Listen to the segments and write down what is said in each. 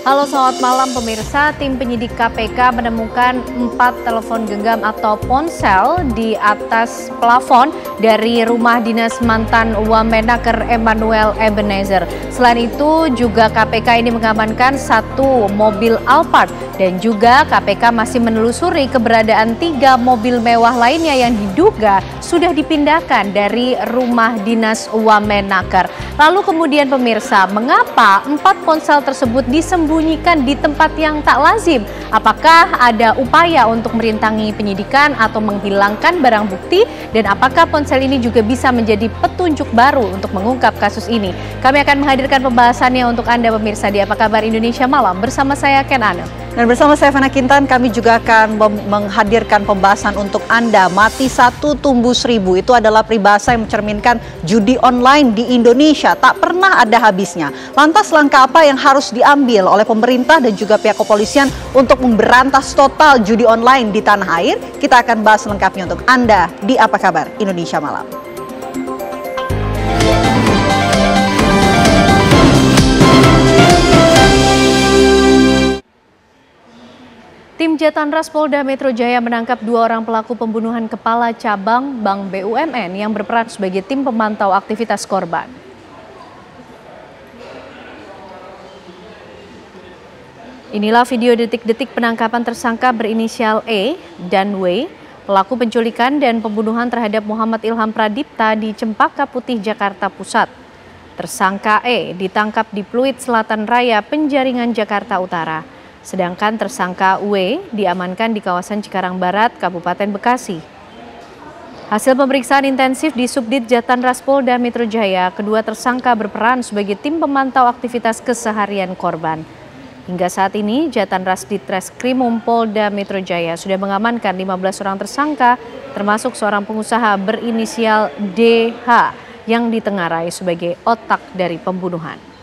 Halo, selamat malam pemirsa. Tim penyidik KPK menemukan 4 telepon genggam atau ponsel di atas plafon dari rumah dinas mantan Wamenaker Emmanuel Ebenezer. Selain itu juga KPK ini mengamankan 1 mobil Alphard dan juga KPK masih menelusuri keberadaan 3 mobil mewah lainnya yang diduga sudah dipindahkan dari rumah dinas Wamenaker. Lalu kemudian pemirsa, mengapa 4 ponsel tersebut disembunyikan di tempat yang tak lazim? Apakah ada upaya untuk merintangi penyidikan atau menghilangkan barang bukti? Dan apakah ponsel ini juga bisa menjadi petunjuk baru untuk mengungkap kasus ini? Kami akan menghadirkan pembahasannya untuk Anda pemirsa di Apa Kabar Indonesia Malam bersama saya Ken Ane. Dan bersama saya Fana Kintan, kami juga akan menghadirkan pembahasan untuk Anda. Mati 1 tumbuh 1000, itu adalah peribahasa yang mencerminkan judi online di Indonesia tak pernah ada habisnya. Lantas langkah apa yang harus diambil oleh pemerintah dan juga pihak kepolisian untuk memberantas total judi online di tanah air? Kita akan bahas lengkapnya untuk Anda di Apa Kabar Indonesia Malam. Tim Jatanras Polda Metro Jaya menangkap 2 orang pelaku pembunuhan kepala cabang Bank BUMN yang berperan sebagai tim pemantau aktivitas korban. Inilah video detik-detik penangkapan tersangka berinisial E dan W, pelaku penculikan dan pembunuhan terhadap Muhammad Ilham Pradipta di Cempaka Putih, Jakarta Pusat. Tersangka E ditangkap di Pluit Selatan Raya, Penjaringan, Jakarta Utara. Sedangkan tersangka W diamankan di kawasan Cikarang Barat, Kabupaten Bekasi. Hasil pemeriksaan intensif di Subdit Jatanras Polda Metro Jaya, kedua tersangka berperan sebagai tim pemantau aktivitas keseharian korban. Hingga saat ini, Jatanras Ditreskrimum Polda Metro Jaya sudah mengamankan 15 orang tersangka, termasuk seorang pengusaha berinisial DH yang ditengarai sebagai otak dari pembunuhan.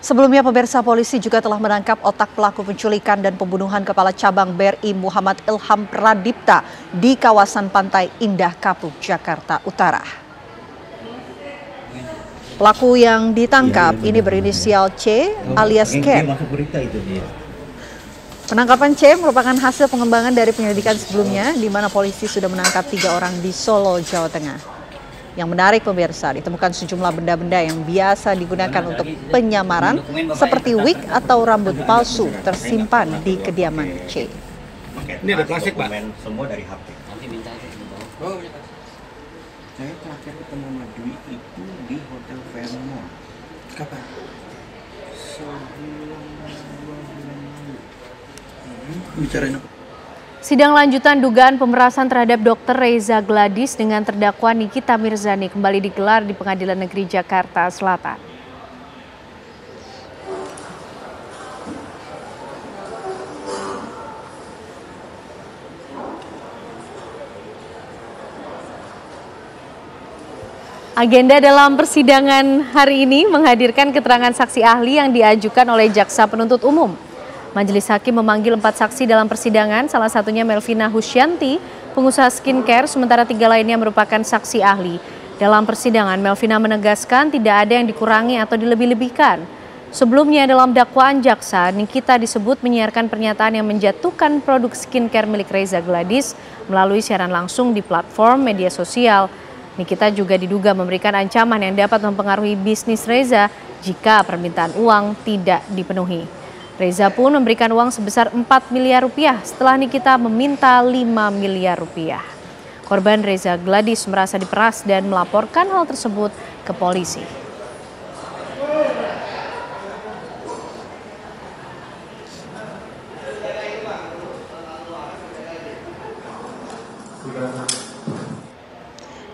Sebelumnya pemirsa, polisi juga telah menangkap otak pelaku penculikan dan pembunuhan kepala cabang BRI Muhammad Ilham Pradipta di kawasan Pantai Indah Kapuk, Jakarta Utara. Pelaku yang ditangkap ini berinisial C alias Ken. Penangkapan C merupakan hasil pengembangan dari penyelidikan sebelumnya di mana polisi sudah menangkap 3 orang di Solo, Jawa Tengah. Yang menarik pemirsa, ditemukan sejumlah benda-benda yang biasa digunakan untuk penyamaran seperti wig atau rambut palsu tersimpan di kediaman C. Ini ada plastik, Pak. Semua dari HP. Nanti minta aja. Oh, saya terakhir ketemu sama Dwi itu di Hotel Fairmont. Kapan? Sebelum 2 bulan lalu. Bicarain apa? Sidang lanjutan dugaan pemerasan terhadap Dr. Reza Gladys dengan terdakwa Nikita Mirzani kembali digelar di Pengadilan Negeri Jakarta Selatan. Agenda dalam persidangan hari ini menghadirkan keterangan saksi ahli yang diajukan oleh jaksa penuntut umum. Majelis Hakim memanggil 4 saksi dalam persidangan, salah satunya Melvina Husyanti, pengusaha skincare, sementara 3 lainnya merupakan saksi ahli. Dalam persidangan, Melvina menegaskan tidak ada yang dikurangi atau dilebih-lebihkan. Sebelumnya dalam dakwaan jaksa, Nikita disebut menyiarkan pernyataan yang menjatuhkan produk skincare milik Reza Gladys melalui siaran langsung di platform media sosial. Nikita juga diduga memberikan ancaman yang dapat mempengaruhi bisnis Reza jika permintaan uang tidak dipenuhi. Reza pun memberikan uang sebesar 4 miliar rupiah setelah Nikita meminta 5 miliar rupiah. Korban Reza Gladys merasa diperas dan melaporkan hal tersebut ke polisi.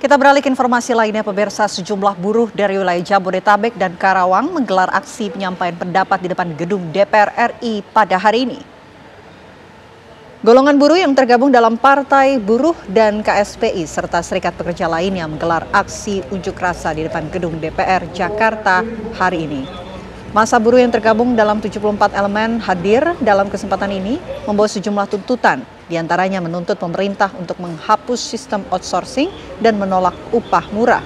Kita beralih ke informasi lainnya pemirsa, sejumlah buruh dari wilayah Jabodetabek dan Karawang menggelar aksi penyampaian pendapat di depan gedung DPR RI pada hari ini. Golongan buruh yang tergabung dalam Partai Buruh dan KSPI serta serikat pekerja lainnya menggelar aksi unjuk rasa di depan gedung DPR Jakarta hari ini. Massa buruh yang tergabung dalam 74 elemen hadir dalam kesempatan ini membawa sejumlah tuntutan, diantaranya menuntut pemerintah untuk menghapus sistem outsourcing dan menolak upah murah.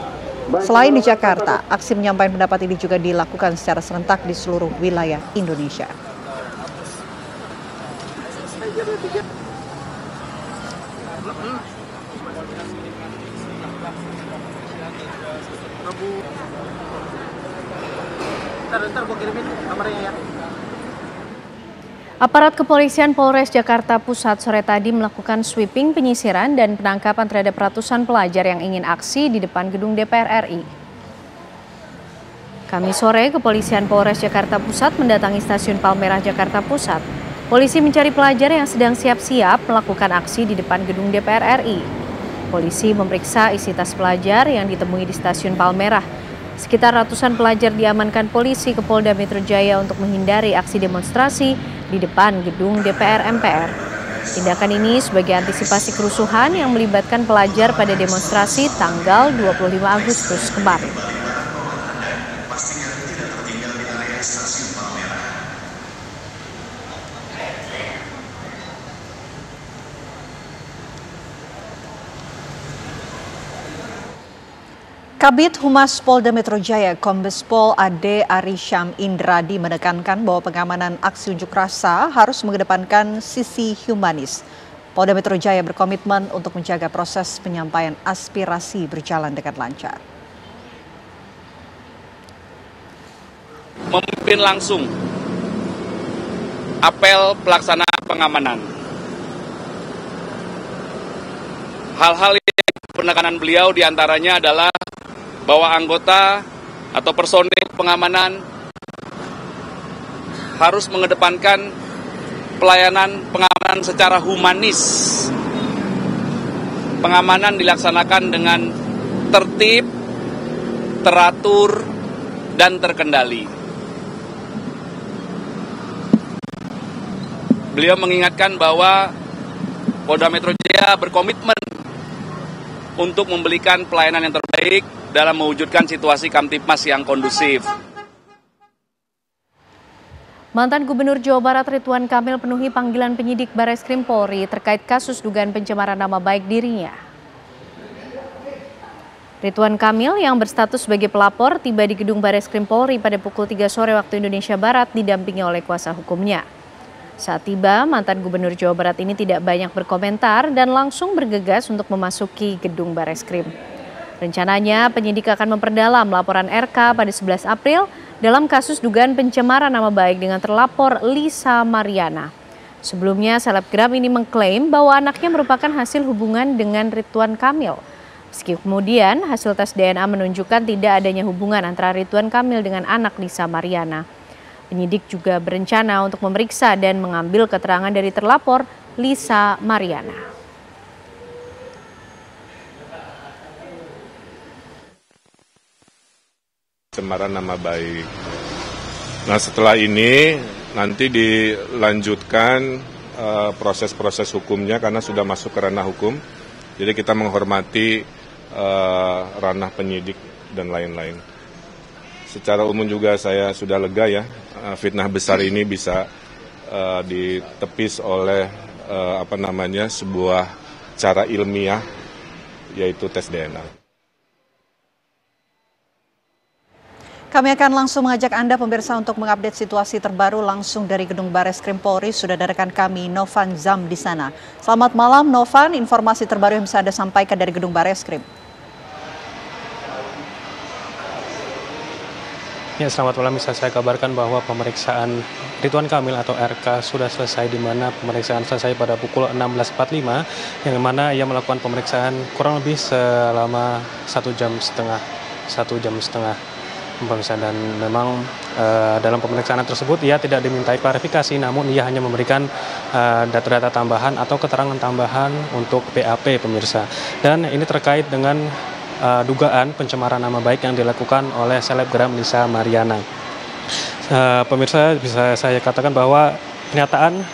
Selain di Jakarta, aksi menyampaikan pendapat ini juga dilakukan secara serentak di seluruh wilayah Indonesia. Ntar gue kirimin kamarnya ya. Aparat kepolisian Polres Jakarta Pusat sore tadi melakukan sweeping penyisiran dan penangkapan terhadap ratusan pelajar yang ingin aksi di depan gedung DPR RI. Kamis sore, kepolisian Polres Jakarta Pusat mendatangi stasiun Palmerah Jakarta Pusat. Polisi mencari pelajar yang sedang siap-siap melakukan aksi di depan gedung DPR RI. Polisi memeriksa isi tas pelajar yang ditemui di stasiun Palmerah. Sekitar ratusan pelajar diamankan polisi ke Polda Metro Jaya untuk menghindari aksi demonstrasi di depan gedung DPR MPR. Tindakan ini sebagai antisipasi kerusuhan yang melibatkan pelajar pada demonstrasi tanggal 25 Agustus kemarin. Kabid Humas Polda Metro Jaya, Kombes Pol Ade Arisham Indradi menekankan bahwa pengamanan aksi unjuk rasa harus mengedepankan sisi humanis. Polda Metro Jaya berkomitmen untuk menjaga proses penyampaian aspirasi berjalan dengan lancar. Memimpin langsung apel pelaksana pengamanan. Hal-hal yang penekanan beliau diantaranya adalah bahwa anggota atau personil pengamanan harus mengedepankan pelayanan pengamanan secara humanis. Pengamanan dilaksanakan dengan tertib, teratur, dan terkendali. Beliau mengingatkan bahwa Polda Metro Jaya berkomitmen untuk memberikan pelayanan yang terbaik dalam mewujudkan situasi Kamtipmas yang kondusif. Mantan Gubernur Jawa Barat Ridwan Kamil penuhi panggilan penyidik Bareskrim Polri terkait kasus dugaan pencemaran nama baik dirinya. Ridwan Kamil yang berstatus sebagai pelapor tiba di gedung Bareskrim Polri pada pukul 3 sore waktu Indonesia Barat didampingi oleh kuasa hukumnya. Saat tiba, mantan Gubernur Jawa Barat ini tidak banyak berkomentar dan langsung bergegas untuk memasuki gedung Bareskrim. Rencananya penyidik akan memperdalam laporan RK pada 11 April dalam kasus dugaan pencemaran nama baik dengan terlapor Lisa Mariana. Sebelumnya selebgram ini mengklaim bahwa anaknya merupakan hasil hubungan dengan Ridwan Kamil. Meski kemudian hasil tes DNA menunjukkan tidak adanya hubungan antara Ridwan Kamil dengan anak Lisa Mariana. Penyidik juga berencana untuk memeriksa dan mengambil keterangan dari terlapor Lisa Mariana. Pencemaran nama baik. Nah, setelah ini nanti dilanjutkan proses-proses hukumnya karena sudah masuk ke ranah hukum. Jadi kita menghormati ranah penyidik dan lain-lain. Secara umum juga saya sudah lega ya, fitnah besar ini bisa ditepis oleh sebuah cara ilmiah, yaitu tes DNA. Kami akan langsung mengajak Anda pemirsa untuk mengupdate situasi terbaru langsung dari gedung Bareskrim Polri. Sudah ada rekan kami Novan Zam di sana. Selamat malam Novan, informasi terbaru yang bisa Anda sampaikan dari gedung Bareskrim. Ya, selamat malam. Bisa saya kabarkan bahwa pemeriksaan Ridwan Kamil atau RK sudah selesai, di mana pemeriksaan selesai pada pukul 16.45, yang mana ia melakukan pemeriksaan kurang lebih selama 1 jam setengah. Pemeriksaan, dan memang dalam pemeriksaan tersebut ia tidak dimintai klarifikasi, namun ia hanya memberikan data-data tambahan atau keterangan tambahan untuk BAP pemirsa. Dan ini terkait dengan dugaan pencemaran nama baik yang dilakukan oleh selebgram Lisa Mariana. Pemirsa, bisa saya katakan bahwa pernyataan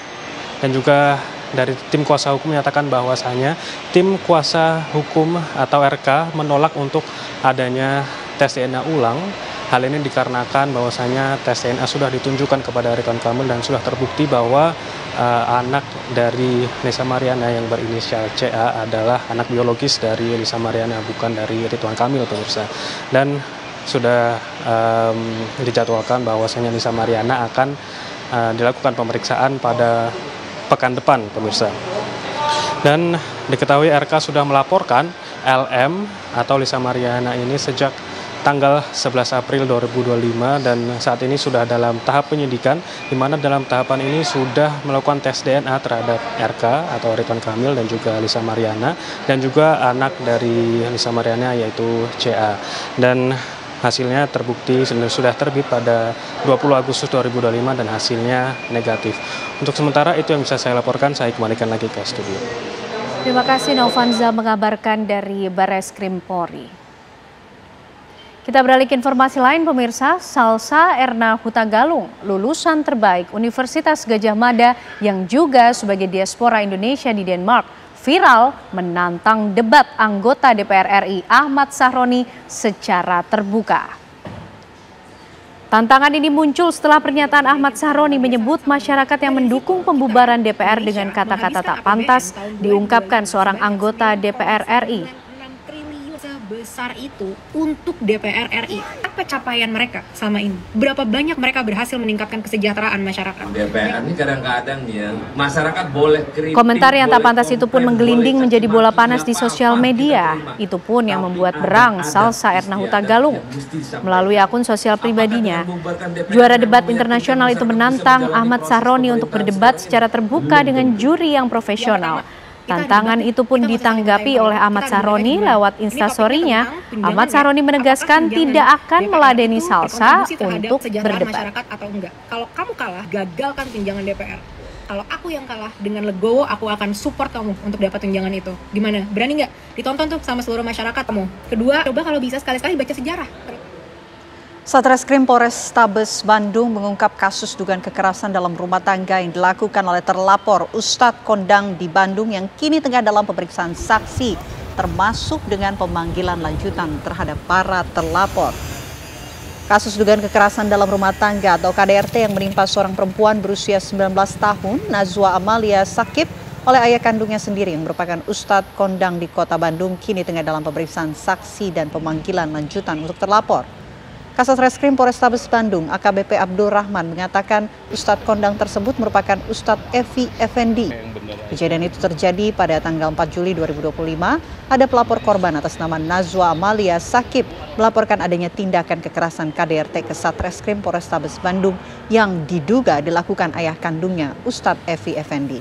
dan juga dari tim kuasa hukum menyatakan bahwasanya tim kuasa hukum atau RK menolak untuk adanya tes DNA ulang Hal ini dikarenakan bahwasanya tes DNA sudah ditunjukkan kepada Ridwan Kamil dan sudah terbukti bahwa anak dari Lisa Mariana yang berinisial CA adalah anak biologis dari Lisa Mariana, bukan dari Ridwan Kamil, pemirsa. Dan sudah dijadwalkan bahwasanya Lisa Mariana akan dilakukan pemeriksaan pada pekan depan, pemirsa. Dan diketahui RK sudah melaporkan LM atau Lisa Mariana ini sejak tanggal 11 April 2025 dan saat ini sudah dalam tahap penyidikan, di mana dalam tahapan ini sudah melakukan tes DNA terhadap RK atau Ridwan Kamil dan juga Lisa Mariana dan juga anak dari Lisa Mariana yaitu CA. Dan hasilnya terbukti sudah terbit pada 20 Agustus 2025 dan hasilnya negatif. Untuk sementara itu yang bisa saya laporkan, saya kembalikan lagi ke studio. Terima kasih Novanza mengabarkan dari Barreskrim Polri. Kita beralih ke informasi lain, pemirsa. Salsa Erna Hutagalung, lulusan terbaik Universitas Gadjah Mada yang juga sebagai diaspora Indonesia di Denmark, viral menantang debat anggota DPR RI Ahmad Sahroni secara terbuka. Tantangan ini muncul setelah pernyataan Ahmad Sahroni menyebut masyarakat yang mendukung pembubaran DPR dengan kata-kata tak pantas diungkapkan seorang anggota DPR RI. Besar itu untuk DPR RI. Apa capaian mereka selama ini? Berapa banyak mereka berhasil meningkatkan kesejahteraan masyarakat? DPR ini kadang-kadang ya masyarakat boleh kritik. Komentar yang tak pantas itu pun menggelinding menjadi bola panas di sosial media. Itu pun yang membuat berang Salsa Erna Hutagalung melalui akun sosial pribadinya. Juara debat internasional itu menantang Ahmad Sahroni untuk berdebat secara terbuka dengan juri yang profesional. Tantangan itu pun ditanggapi oleh Ahmad Sahroni lewat instastory-nya. Ahmad Sahroni menegaskan tidak akan meladeni Salsa untuk berdebat. Atau enggak. Kalau kamu kalah, gagalkan tunjangan DPR. Kalau aku yang kalah, dengan legowo aku akan support kamu untuk dapat tunjangan itu. Gimana? Berani nggak? Ditonton tuh sama seluruh masyarakat kamu. Kedua, coba kalau bisa sekali-sekali baca sejarah. Satreskrim Polrestabes Bandung mengungkap kasus dugaan kekerasan dalam rumah tangga yang dilakukan oleh terlapor Ustadz Kondang di Bandung yang kini tengah dalam pemeriksaan saksi, termasuk dengan pemanggilan lanjutan terhadap para terlapor. Kasus dugaan kekerasan dalam rumah tangga atau KDRT yang menimpa seorang perempuan berusia 19 tahun, Nazwa Amalia Sakib, oleh ayah kandungnya sendiri yang merupakan Ustadz Kondang di Kota Bandung kini tengah dalam pemeriksaan saksi dan pemanggilan lanjutan untuk terlapor. Kasatreskrim Polrestabes Bandung AKBP Abdul Rahman mengatakan Ustadz Kondang tersebut merupakan Ustadz Evi Effendi. Kejadian itu terjadi pada tanggal 4 Juli 2025. Ada pelapor korban atas nama Nazwa Amalia Sakib melaporkan adanya tindakan kekerasan KDRT ke Satreskrim Polrestabes Bandung yang diduga dilakukan ayah kandungnya Ustadz Evi Effendi.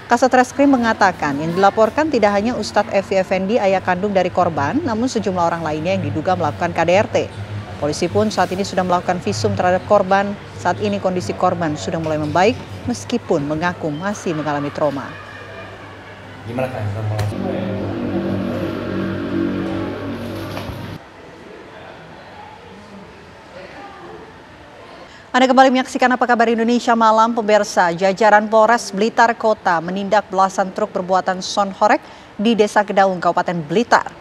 Kasatreskrim mengatakan yang dilaporkan tidak hanya Ustadz Evi Effendi ayah kandung dari korban, namun sejumlah orang lainnya yang diduga melakukan KDRT. Polisi pun saat ini sudah melakukan visum terhadap korban. Saat ini kondisi korban sudah mulai membaik meskipun mengaku masih mengalami trauma. Gimana kan? Anda kembali menyaksikan Apa Kabar Indonesia Malam, pemirsa. Jajaran Polres Blitar Kota menindak belasan truk berbuatan son horek di Desa Kedaung, Kabupaten Blitar.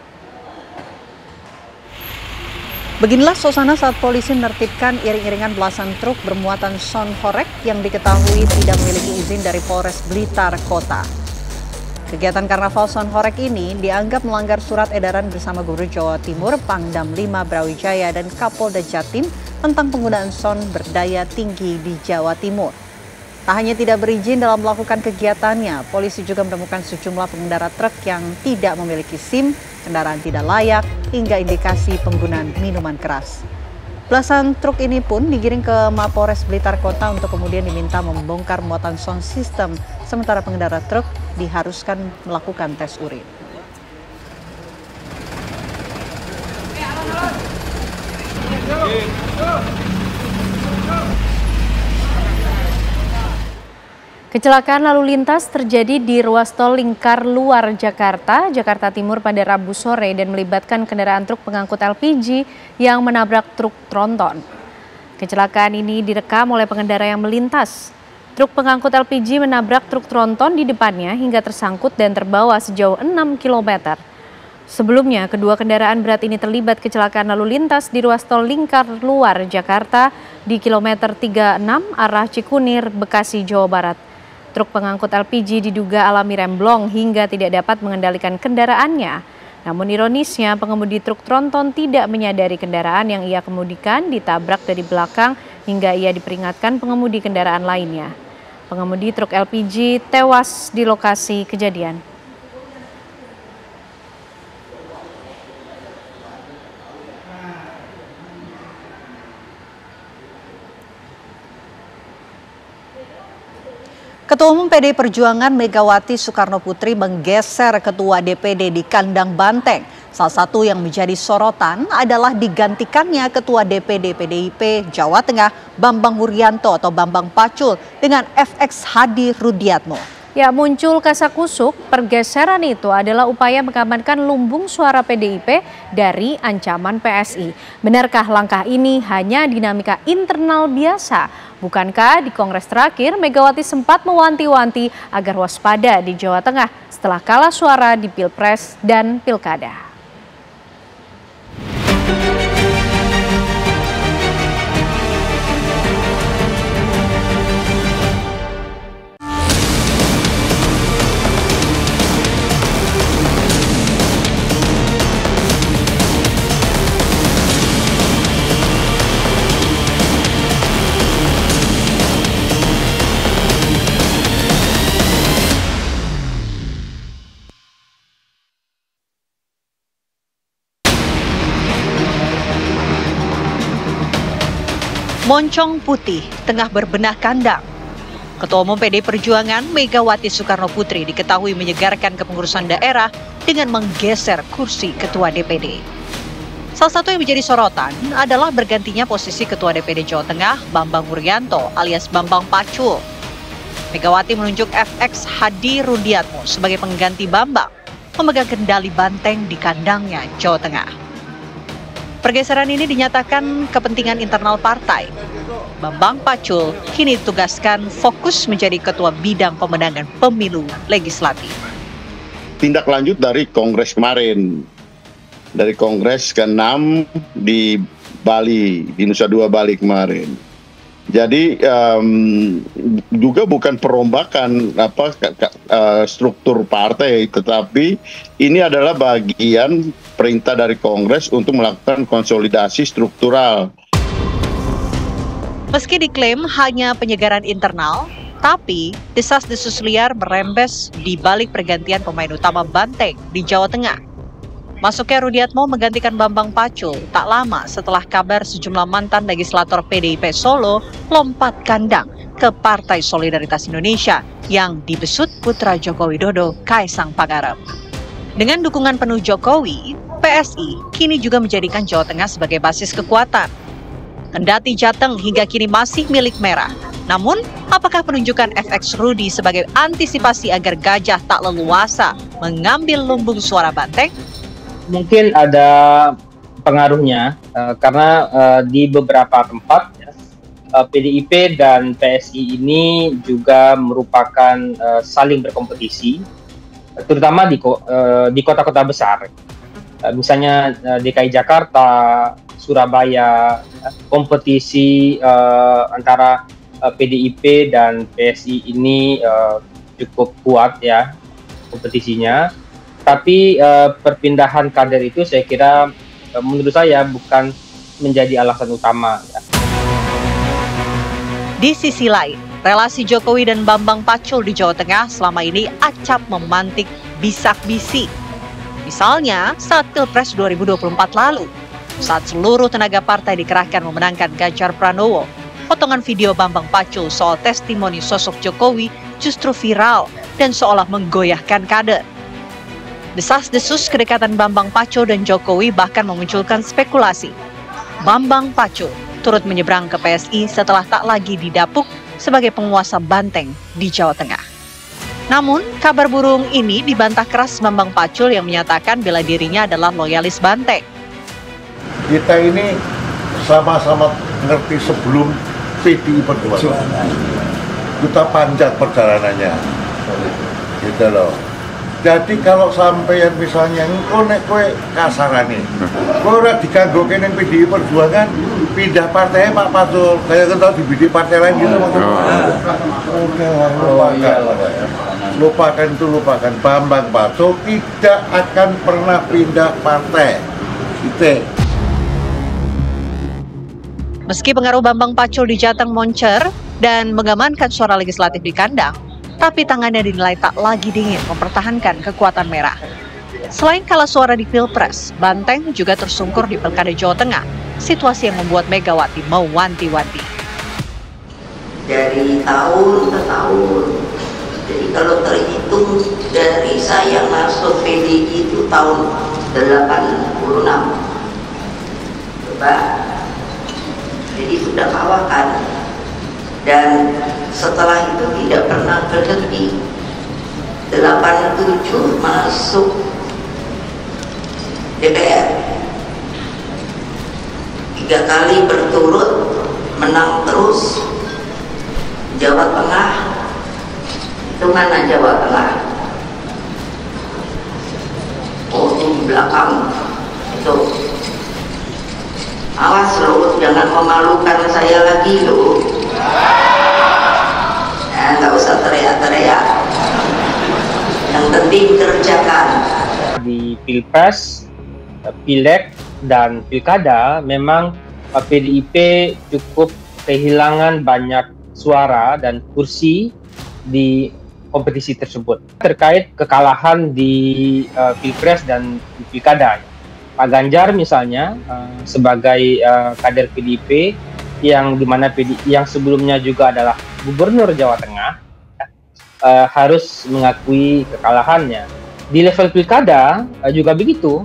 Beginilah suasana saat polisi menertibkan iring-iringan belasan truk bermuatan son horek yang diketahui tidak memiliki izin dari Polres Blitar Kota. Kegiatan karnaval son horek ini dianggap melanggar surat edaran bersama Gubernur Jawa Timur, Pangdam 5 Brawijaya dan Kapolda Jatim tentang penggunaan son berdaya tinggi di Jawa Timur. Tak hanya tidak berizin dalam melakukan kegiatannya, polisi juga menemukan sejumlah pengendara truk yang tidak memiliki SIM, kendaraan tidak layak, hingga indikasi penggunaan minuman keras. Belasan truk ini pun digiring ke Mapores Blitar Kota untuk kemudian diminta membongkar muatan sound system, sementara pengendara truk diharuskan melakukan tes urin. Kecelakaan lalu lintas terjadi di ruas tol Lingkar Luar Jakarta, Jakarta Timur pada Rabu sore dan melibatkan kendaraan truk pengangkut LPG yang menabrak truk tronton. Kecelakaan ini direkam oleh pengendara yang melintas. Truk pengangkut LPG menabrak truk tronton di depannya hingga tersangkut dan terbawa sejauh 6 km. Sebelumnya, kedua kendaraan berat ini terlibat kecelakaan lalu lintas di ruas tol Lingkar Luar Jakarta di kilometer 36 arah Cikunir, Bekasi, Jawa Barat. Truk pengangkut LPG diduga alami remblong hingga tidak dapat mengendalikan kendaraannya. Namun ironisnya, pengemudi truk tronton tidak menyadari kendaraan yang ia kemudikan ditabrak dari belakang hingga ia diperingatkan pengemudi kendaraan lainnya. Pengemudi truk LPG tewas di lokasi kejadian. Ketua Umum PDI Perjuangan Megawati Soekarnoputri menggeser Ketua DPD di kandang banteng. Salah satu yang menjadi sorotan adalah digantikannya Ketua DPD PDIP Jawa Tengah Bambang Wuryanto atau Bambang Pacul dengan FX Hadi Rudiatmo. Ya, muncul kasakusuk, pergeseran itu adalah upaya mengamankan lumbung suara PDIP dari ancaman PSI. Benarkah langkah ini hanya dinamika internal biasa? Bukankah di Kongres terakhir Megawati sempat mewanti-wanti agar waspada di Jawa Tengah setelah kalah suara di Pilpres dan Pilkada? Moncong putih tengah berbenah kandang. Ketua Umum PDI Perjuangan Megawati Soekarnoputri diketahui menyegarkan kepengurusan daerah dengan menggeser kursi Ketua DPD. Salah satu yang menjadi sorotan adalah bergantinya posisi Ketua DPD Jawa Tengah Bambang Wuryanto alias Bambang Pacul. Megawati menunjuk FX Hadi Rudiatmo sebagai pengganti Bambang memegang kendali banteng di kandangnya Jawa Tengah. Pergeseran ini dinyatakan kepentingan internal partai. Bambang Pacul kini ditugaskan fokus menjadi Ketua Bidang Pemenangan Pemilu Legislatif. Tindak lanjut dari Kongres kemarin, dari Kongres ke-6 di Bali, di Nusa Dua Bali kemarin. Jadi juga bukan perombakan struktur partai, tetapi ini adalah bagian perintah dari Kongres untuk melakukan konsolidasi struktural. Meski diklaim hanya penyegaran internal, tapi desas-desus liar merembes di balik pergantian pemain utama banteng di Jawa Tengah. Masuknya Rudiatmo menggantikan Bambang Pacul tak lama setelah kabar sejumlah mantan legislator PDIP Solo lompat kandang ke Partai Solidaritas Indonesia yang dibesut putra Joko Widodo, Kaisang Pangarep. Dengan dukungan penuh Jokowi, PSI kini juga menjadikan Jawa Tengah sebagai basis kekuatan. Kendati Jateng hingga kini masih milik Merah. Namun, apakah penunjukan FX Rudi sebagai antisipasi agar gajah tak leluasa mengambil lumbung suara banteng? Mungkin ada pengaruhnya karena di beberapa tempat PDIP dan PSI ini juga merupakan saling berkompetisi, terutama di kota-kota besar. Misalnya DKI Jakarta, Surabaya, kompetisi antara PDIP dan PSI ini cukup kuat ya kompetisinya. Tapi perpindahan kader itu saya kira menurut saya bukan menjadi alasan utama. Ya. Di sisi lain, relasi Jokowi dan Bambang Pacul di Jawa Tengah selama ini acap memantik bisak-bisik. Misalnya saat Pilpres 2024 lalu, saat seluruh tenaga partai dikerahkan memenangkan Ganjar Pranowo, potongan video Bambang Pacul soal testimoni sosok Jokowi justru viral dan seolah menggoyahkan kader. Desas-desus kedekatan Bambang Pacul dan Jokowi bahkan memunculkan spekulasi. Bambang Pacul turut menyeberang ke PSI setelah tak lagi didapuk sebagai penguasa banteng di Jawa Tengah. Namun, kabar burung ini dibantah keras Bambang Pacul yang menyatakan bela dirinya adalah loyalis banteng. Kita ini sama-sama ngerti sebelum PDI Perjuangan. Kita panjang perjalanannya. Gitu loh. Jadi kalau sampeyan misalnya engko nek kowe kasarane, kowe ora diganggoke ning PDI Perjuangan, pindah partai Pak Pacul, kayak kita di PDI partai lain gitu maksudnya. Lupakan itu, lupakan. Bambang Pacul tidak akan pernah pindah partai. Gitu. Meski pengaruh Bambang Pacul di Jateng moncer dan mengamankan suara legislatif di kandang, tapi tangannya dinilai tak lagi dingin mempertahankan kekuatan merah. Selain kalah suara di Pilpres, Banteng juga tersungkur di Pilkada Jawa Tengah, situasi yang membuat Megawati mewanti-wanti. Dari tahun ke tahun, jadi kalau terhitung dari saya masuk PDI itu tahun 86, coba, jadi sudah kawakan. Dan setelah itu tidak pernah berhenti. 87 masuk DPR, 3 kali berturut menang terus. Jawa Tengah, itu mana Jawa Tengah? Oh, yang di belakang itu. Awas loh, jangan memalukan saya lagi loh. Nggak usah teriak-teriak. Yang penting kerjakan. Di Pilpres, Pileg, dan Pilkada memang PDIP cukup kehilangan banyak suara dan kursi di kompetisi tersebut. Terkait kekalahan di Pilpres dan di Pilkada, Pak Ganjar misalnya sebagai kader PDIP yang dimana yang sebelumnya juga adalah Gubernur Jawa Tengah harus mengakui kekalahannya. Di level Pilkada juga begitu,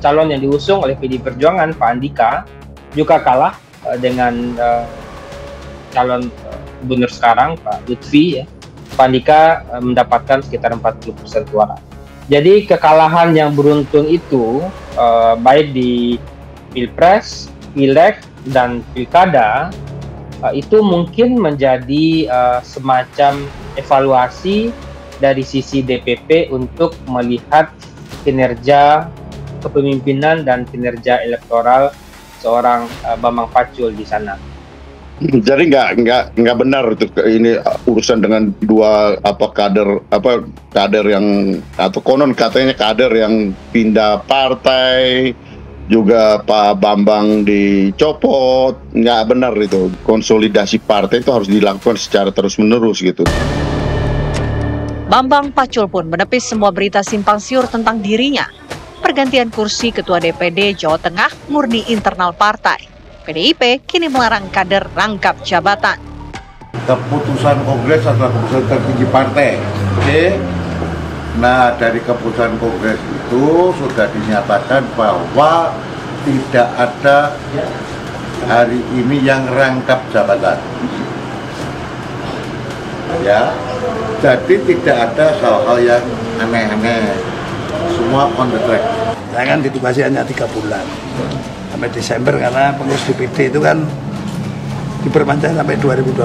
calon yang diusung oleh PDI Perjuangan Pak Andika juga kalah dengan calon gubernur sekarang Pak Lutfi ya. Pak Andika mendapatkan sekitar 40% suara. Jadi kekalahan yang beruntun itu baik di Pilpres, Pileg, dan Pilkada itu mungkin menjadi semacam evaluasi dari sisi DPP untuk melihat kinerja kepemimpinan dan kinerja elektoral seorang Bambang Pacul di sana. Jadi nggak benar itu, ini urusan dengan dua kader yang atau konon katanya kader yang pindah partai, juga Pak Bambang dicopot. Nggak benar itu. Konsolidasi partai itu harus dilakukan secara terus-menerus gitu. Bambang Pacul pun menepis semua berita simpang siur tentang dirinya. Pergantian kursi Ketua DPD Jawa Tengah murni internal partai. PDIP kini melarang kader rangkap jabatan. Keputusan Kongres adalah keputusan tertinggi partai. Oke. Nah, dari keputusan Kongres itu sudah dinyatakan bahwa tidak ada hari ini yang rangkap jabatan. Ya, jadi tidak ada hal-hal yang aneh-aneh. Semua on the track. Saya kan ditugasi hanya 3 bulan. Sampai Desember karena pengurus DPD itu kan diperpanjang sampai 2025.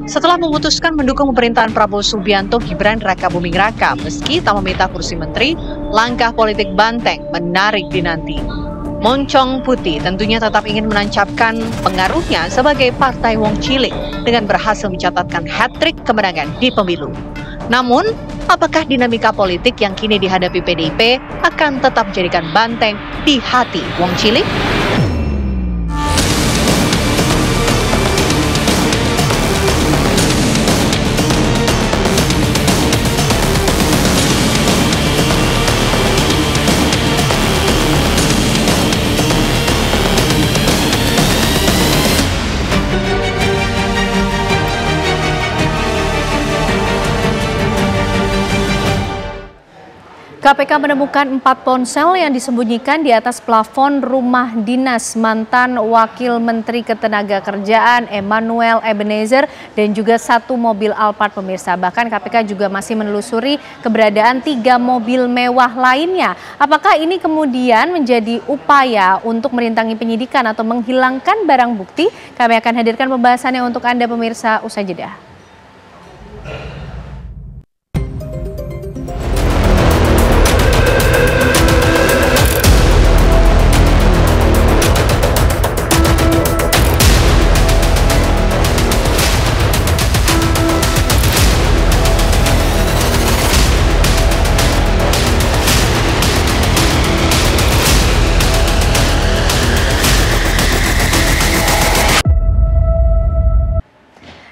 Setelah memutuskan mendukung pemerintahan Prabowo Subianto, Gibran Raka Buming Raka, meski tak meminta kursi menteri, langkah politik Banteng menarik dinanti. Moncong Putih tentunya tetap ingin menancapkan pengaruhnya sebagai partai Wong Cilik dengan berhasil mencatatkan hat-trick kemenangan di pemilu. Namun, apakah dinamika politik yang kini dihadapi PDIP akan tetap menjadikan Banteng di hati Wong Cilik? KPK menemukan 4 ponsel yang disembunyikan di atas plafon rumah dinas mantan Wakil Menteri Ketenagakerjaan Emmanuel Ebenezer dan juga 1 mobil Alphard, pemirsa. Bahkan KPK juga masih menelusuri keberadaan 3 mobil mewah lainnya. Apakah ini kemudian menjadi upaya untuk merintangi penyidikan atau menghilangkan barang bukti? Kami akan hadirkan pembahasannya untuk Anda pemirsa usai jeda.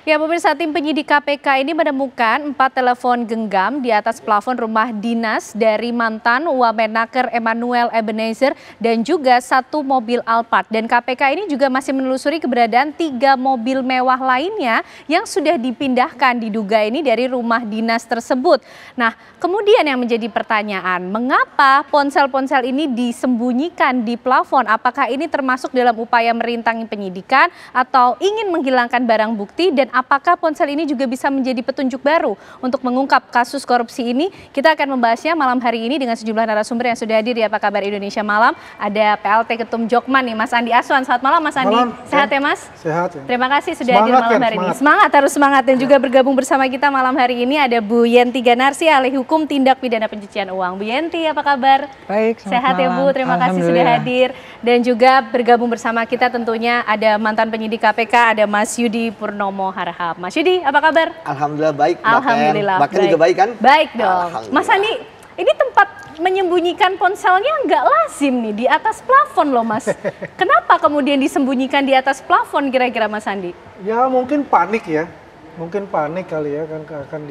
Ya, pemirsa, tim penyidik KPK ini menemukan 4 telepon genggam di atas plafon rumah dinas dari mantan Wamenaker Emmanuel Ebenezer dan juga 1 mobil Alphard. Dan KPK ini juga masih menelusuri keberadaan 3 mobil mewah lainnya yang sudah dipindahkan diduga ini dari rumah dinas tersebut. Nah, kemudian yang menjadi pertanyaan, mengapa ponsel-ponsel ini disembunyikan di plafon? Apakah ini termasuk dalam upaya merintangi penyidikan atau ingin menghilangkan barang bukti, dan apakah ponsel ini juga bisa menjadi petunjuk baru untuk mengungkap kasus korupsi ini? Kita akan membahasnya malam hari ini dengan sejumlah narasumber yang sudah hadir di Apa Kabar Indonesia Malam. Ada PLT Ketum Jokman nih, Mas Andi Aswan. Selamat malam, Mas Andi. Malam, sehat ya, Mas? Sehat ya. Terima kasih sudah hadir malam hari ini. Semangat, harus semangat. Dan juga bergabung bersama kita malam hari ini ada Bu Yenti Ganarsi, ahli hukum tindak pidana pencucian uang. Bu Yenti, apa kabar? Baik, sehat ya Bu, terima kasih sudah hadir. Dan juga bergabung bersama kita tentunya ada mantan penyidik KPK, ada Mas Yudi Purnomo Harahap. Mas Yudi, apa kabar? Alhamdulillah baik. Alhamdulillah. Bahkan juga baik kan? Baik dong. Mas Andi, ini tempat menyembunyikan ponselnya nggak lazim nih di atas plafon loh, Mas. Kenapa kemudian disembunyikan di atas plafon kira-kira, Mas Andi? Ya mungkin panik ya, mungkin panik kali ya, kan akan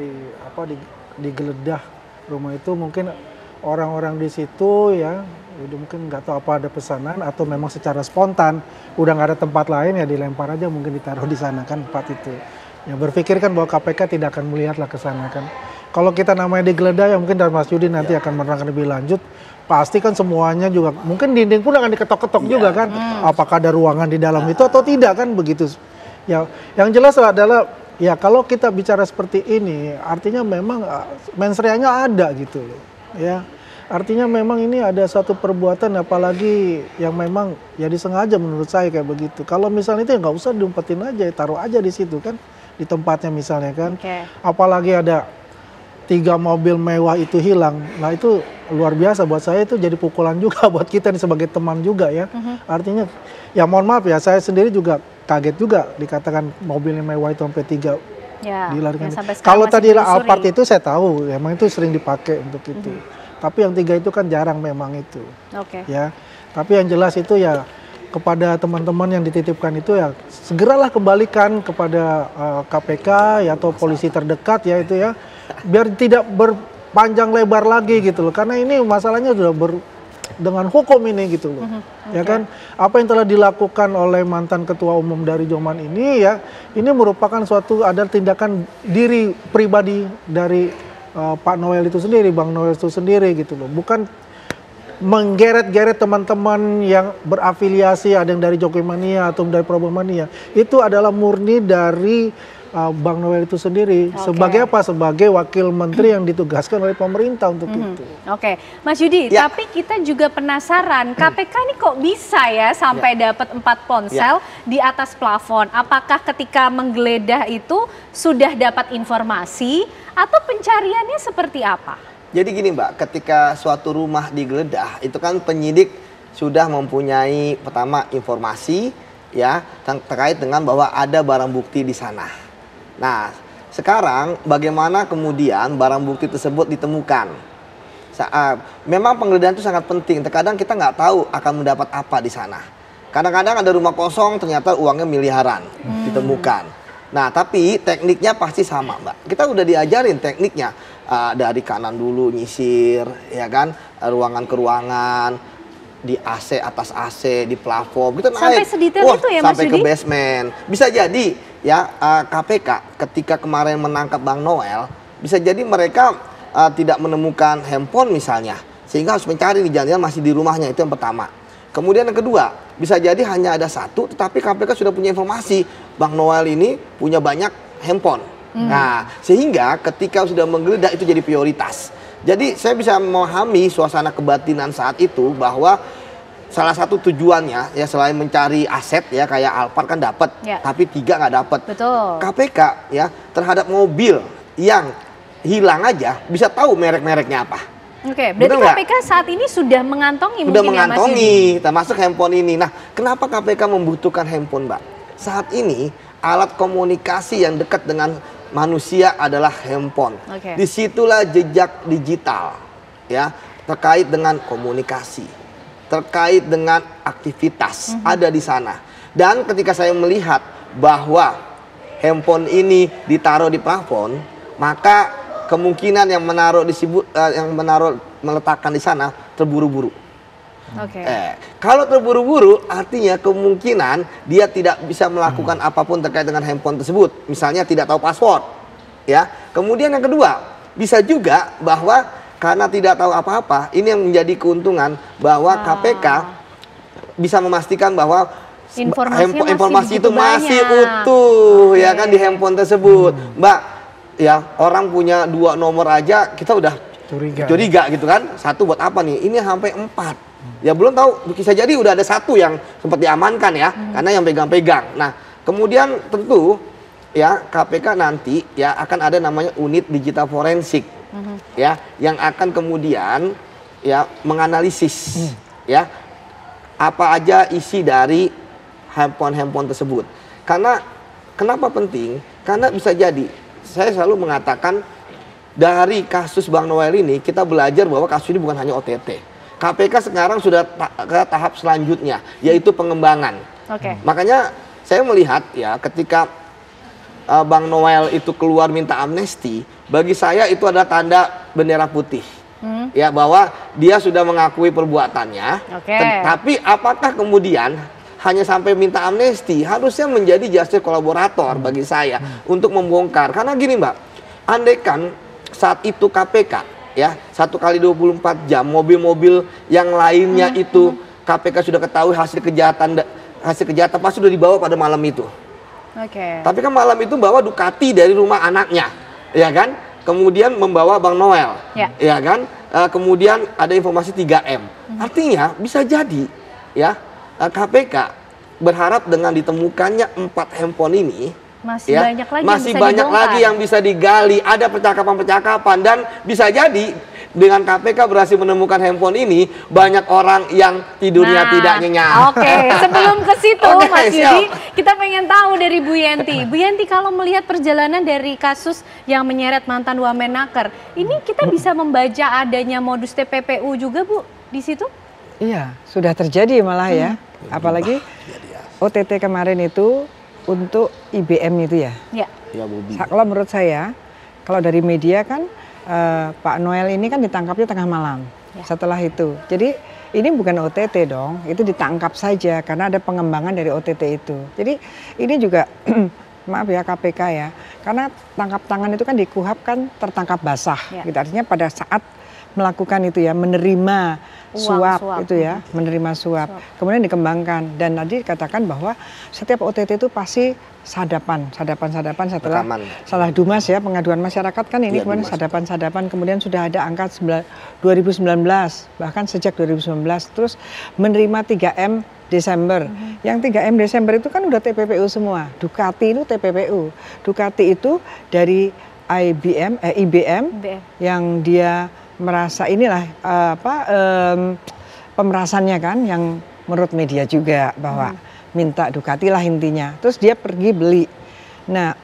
digeledah rumah itu, mungkin orang-orang di situ ya udah mungkin nggak tahu apa ada pesanan atau memang secara spontan udah nggak ada tempat lain ya dilempar aja, mungkin ditaruh di sana kan tempat itu. Ya berpikir kan bahwa KPK tidak akan melihatlah ke sana kan. Kalau kita namanya digeledah ya mungkin dari Mas Yudi nanti akan menerangkan lebih lanjut. Pasti kan semuanya juga mungkin dinding pun akan diketok-ketok juga kan. Apakah ada ruangan di dalam itu atau tidak kan begitu. Ya yang jelas adalah ya kalau kita bicara seperti ini artinya memang mensreanya ada gitu loh. Ya. Artinya memang ini ada suatu perbuatan apalagi yang memang ya disengaja menurut saya kayak begitu. Kalau misalnya itu ya nggak usah diumpetin aja, taruh aja di situ kan, di tempatnya misalnya kan. Apalagi ada 3 mobil mewah itu hilang, nah itu luar biasa buat saya, itu jadi pukulan juga buat kita nih sebagai teman juga ya. Artinya ya mohon maaf ya, saya sendiri juga kaget juga dikatakan mobilnya mewah itu sampai 3 dilarikan. Kalau tadi Alphard itu saya tahu, emang itu sering dipakai untuk itu. Tapi yang 3 itu kan jarang memang itu. Ya. Tapi yang jelas itu ya kepada teman-teman yang dititipkan itu ya segeralah kembalikan kepada KPK ya atau polisi terdekat ya itu ya. Biar tidak berpanjang lebar lagi gitu loh. Karena ini masalahnya sudah dengan hukum ini gitu loh. Ya kan? Apa yang telah dilakukan oleh mantan ketua umum dari Joman ini ya, ini merupakan suatu ada tindakan diri pribadi dari Pak Noel itu sendiri, Bang Noel itu sendiri gitu loh. Bukan menggeret-geret teman-teman yang berafiliasi, ada yang dari Jokowi Mania atau dari Prabowo Mania. Itu adalah murni dari Bang Noel itu sendiri. Sebagai apa? Sebagai wakil menteri yang ditugaskan oleh pemerintah untuk itu. Mas Yudi, tapi kita juga penasaran, KPK ini kok bisa ya sampai dapat 4 ponsel di atas plafon? Apakah ketika menggeledah itu sudah dapat informasi atau pencariannya seperti apa? Jadi gini Mbak, ketika suatu rumah digeledah itu kan penyidik sudah mempunyai pertama informasi ya terkait dengan bahwa ada barang bukti di sana. Nah, sekarang bagaimana kemudian barang bukti tersebut ditemukan? Memang penggeledahan itu sangat penting. Terkadang kita nggak tahu akan mendapat apa di sana. Kadang-kadang ada rumah kosong ternyata uangnya miliaran ditemukan. Nah, tapi tekniknya pasti sama, Mbak. Kita udah diajarin tekniknya dari kanan dulu nyisir, ya kan, ruangan ke ruangan, di AC atas AC, di plafon, kita naik. Sampai sedetail itu ya, Mas sampai Yudi? ke basement. Bisa jadi ya KPK ketika kemarin menangkap Bang Noel, bisa jadi mereka tidak menemukan handphone misalnya, sehingga harus mencari di jangan-jangan masih di rumahnya, itu yang pertama. Kemudian yang kedua, bisa jadi hanya ada 1, tetapi KPK sudah punya informasi Bang Noel ini punya banyak handphone. Nah, sehingga ketika sudah menggeledah itu jadi prioritas. Jadi saya bisa memahami suasana kebatinan saat itu bahwa salah satu tujuannya ya selain mencari aset ya kayak Alphard kan dapat, tapi 3 nggak dapat. KPK ya terhadap mobil yang hilang aja bisa tahu merek-mereknya apa. Berarti KPK saat ini sudah mengantongi sudah mungkin mengantongi, termasuk handphone ini. Nah, kenapa KPK membutuhkan handphone, Mbak? Saat ini alat komunikasi yang dekat dengan manusia adalah handphone. Disitulah jejak digital, ya terkait dengan komunikasi, terkait dengan aktivitas ada di sana. Dan ketika saya melihat bahwa handphone ini ditaruh di plafon, maka kemungkinan yang meletakkan di sana terburu-buru. Kalau terburu-buru artinya kemungkinan dia tidak bisa melakukan apapun terkait dengan handphone tersebut, misalnya tidak tahu password, ya. Kemudian yang kedua, bisa juga bahwa karena tidak tahu apa-apa, ini yang menjadi keuntungan bahwa KPK bisa memastikan bahwa informasi itu masih utuh, ya kan, di handphone tersebut. Mbak, ya, orang punya 2 nomor aja kita udah curiga gitu kan. Satu buat apa nih? Ini sampai 4. Ya belum tahu, bisa jadi udah ada 1 yang sempat diamankan ya, karena yang pegang-pegang. Nah, kemudian tentu ya KPK nanti ya akan ada namanya unit digital forensik, ya, yang akan kemudian ya menganalisis ya apa aja isi dari handphone tersebut. Karena kenapa penting? Karena bisa jadi, saya selalu mengatakan dari kasus Bang Noel ini kita belajar bahwa kasus ini bukan hanya OTT. KPK sekarang sudah ke tahap selanjutnya, yaitu pengembangan. Makanya saya melihat ya ketika Bang Noel itu keluar minta amnesti, bagi saya itu adalah tanda bendera putih. Ya, bahwa dia sudah mengakui perbuatannya. Tapi apakah kemudian hanya sampai minta amnesti? Harusnya menjadi justice kolaborator bagi saya untuk membongkar. Karena gini Mbak, andaikan saat itu KPK ya 1 kali 24 jam mobil-mobil yang lainnya itu KPK sudah ketahui hasil kejahatan pasti sudah dibawa pada malam itu. Tapi kan malam itu bawa Ducati dari rumah anaknya, ya kan? Kemudian membawa Bang Noel, ya kan? Kemudian ada informasi 3M. Artinya bisa jadi ya KPK berharap dengan ditemukannya 4 handphone ini masih banyak lagi yang bisa digali, ada percakapan-percakapan, dan bisa jadi dengan KPK berhasil menemukan handphone ini banyak orang yang tidurnya tidak nyenyak. Sebelum ke situ Mas Yudi, kita pengen tahu dari Bu Yenti. Bu Yenti, kalau melihat perjalanan dari kasus yang menyeret mantan Wamenaker, ini kita bisa membaca adanya modus TPPU juga Bu di situ? Iya, sudah terjadi malah ya. Apalagi OTT kemarin itu untuk IBM itu ya. Kalau menurut saya, kalau dari media kan Pak Noel ini kan ditangkapnya tengah malam. Setelah itu, jadi ini bukan OTT dong, itu ditangkap saja karena ada pengembangan dari OTT itu. Jadi ini juga maaf ya KPK ya, karena tangkap tangan itu kan di KUHAP kan tertangkap basah. Gitu. Artinya pada saat melakukan itu ya, menerima suap itu ya, menerima suap. Kemudian dikembangkan, dan tadi dikatakan bahwa setiap OTT itu pasti sadapan setelah salah Dumas ya, pengaduan masyarakat kan ini kemudian sadapan, kemudian sudah ada angka 2019, bahkan sejak 2019, terus menerima 3M Desember. Yang 3M Desember itu kan udah TPPU semua. Ducati itu TPPU. Ducati itu dari IBM yang dia merasa inilah pemerasannya kan, yang menurut media juga bahwa minta Ducati lah intinya. Terus dia pergi beli. Nah,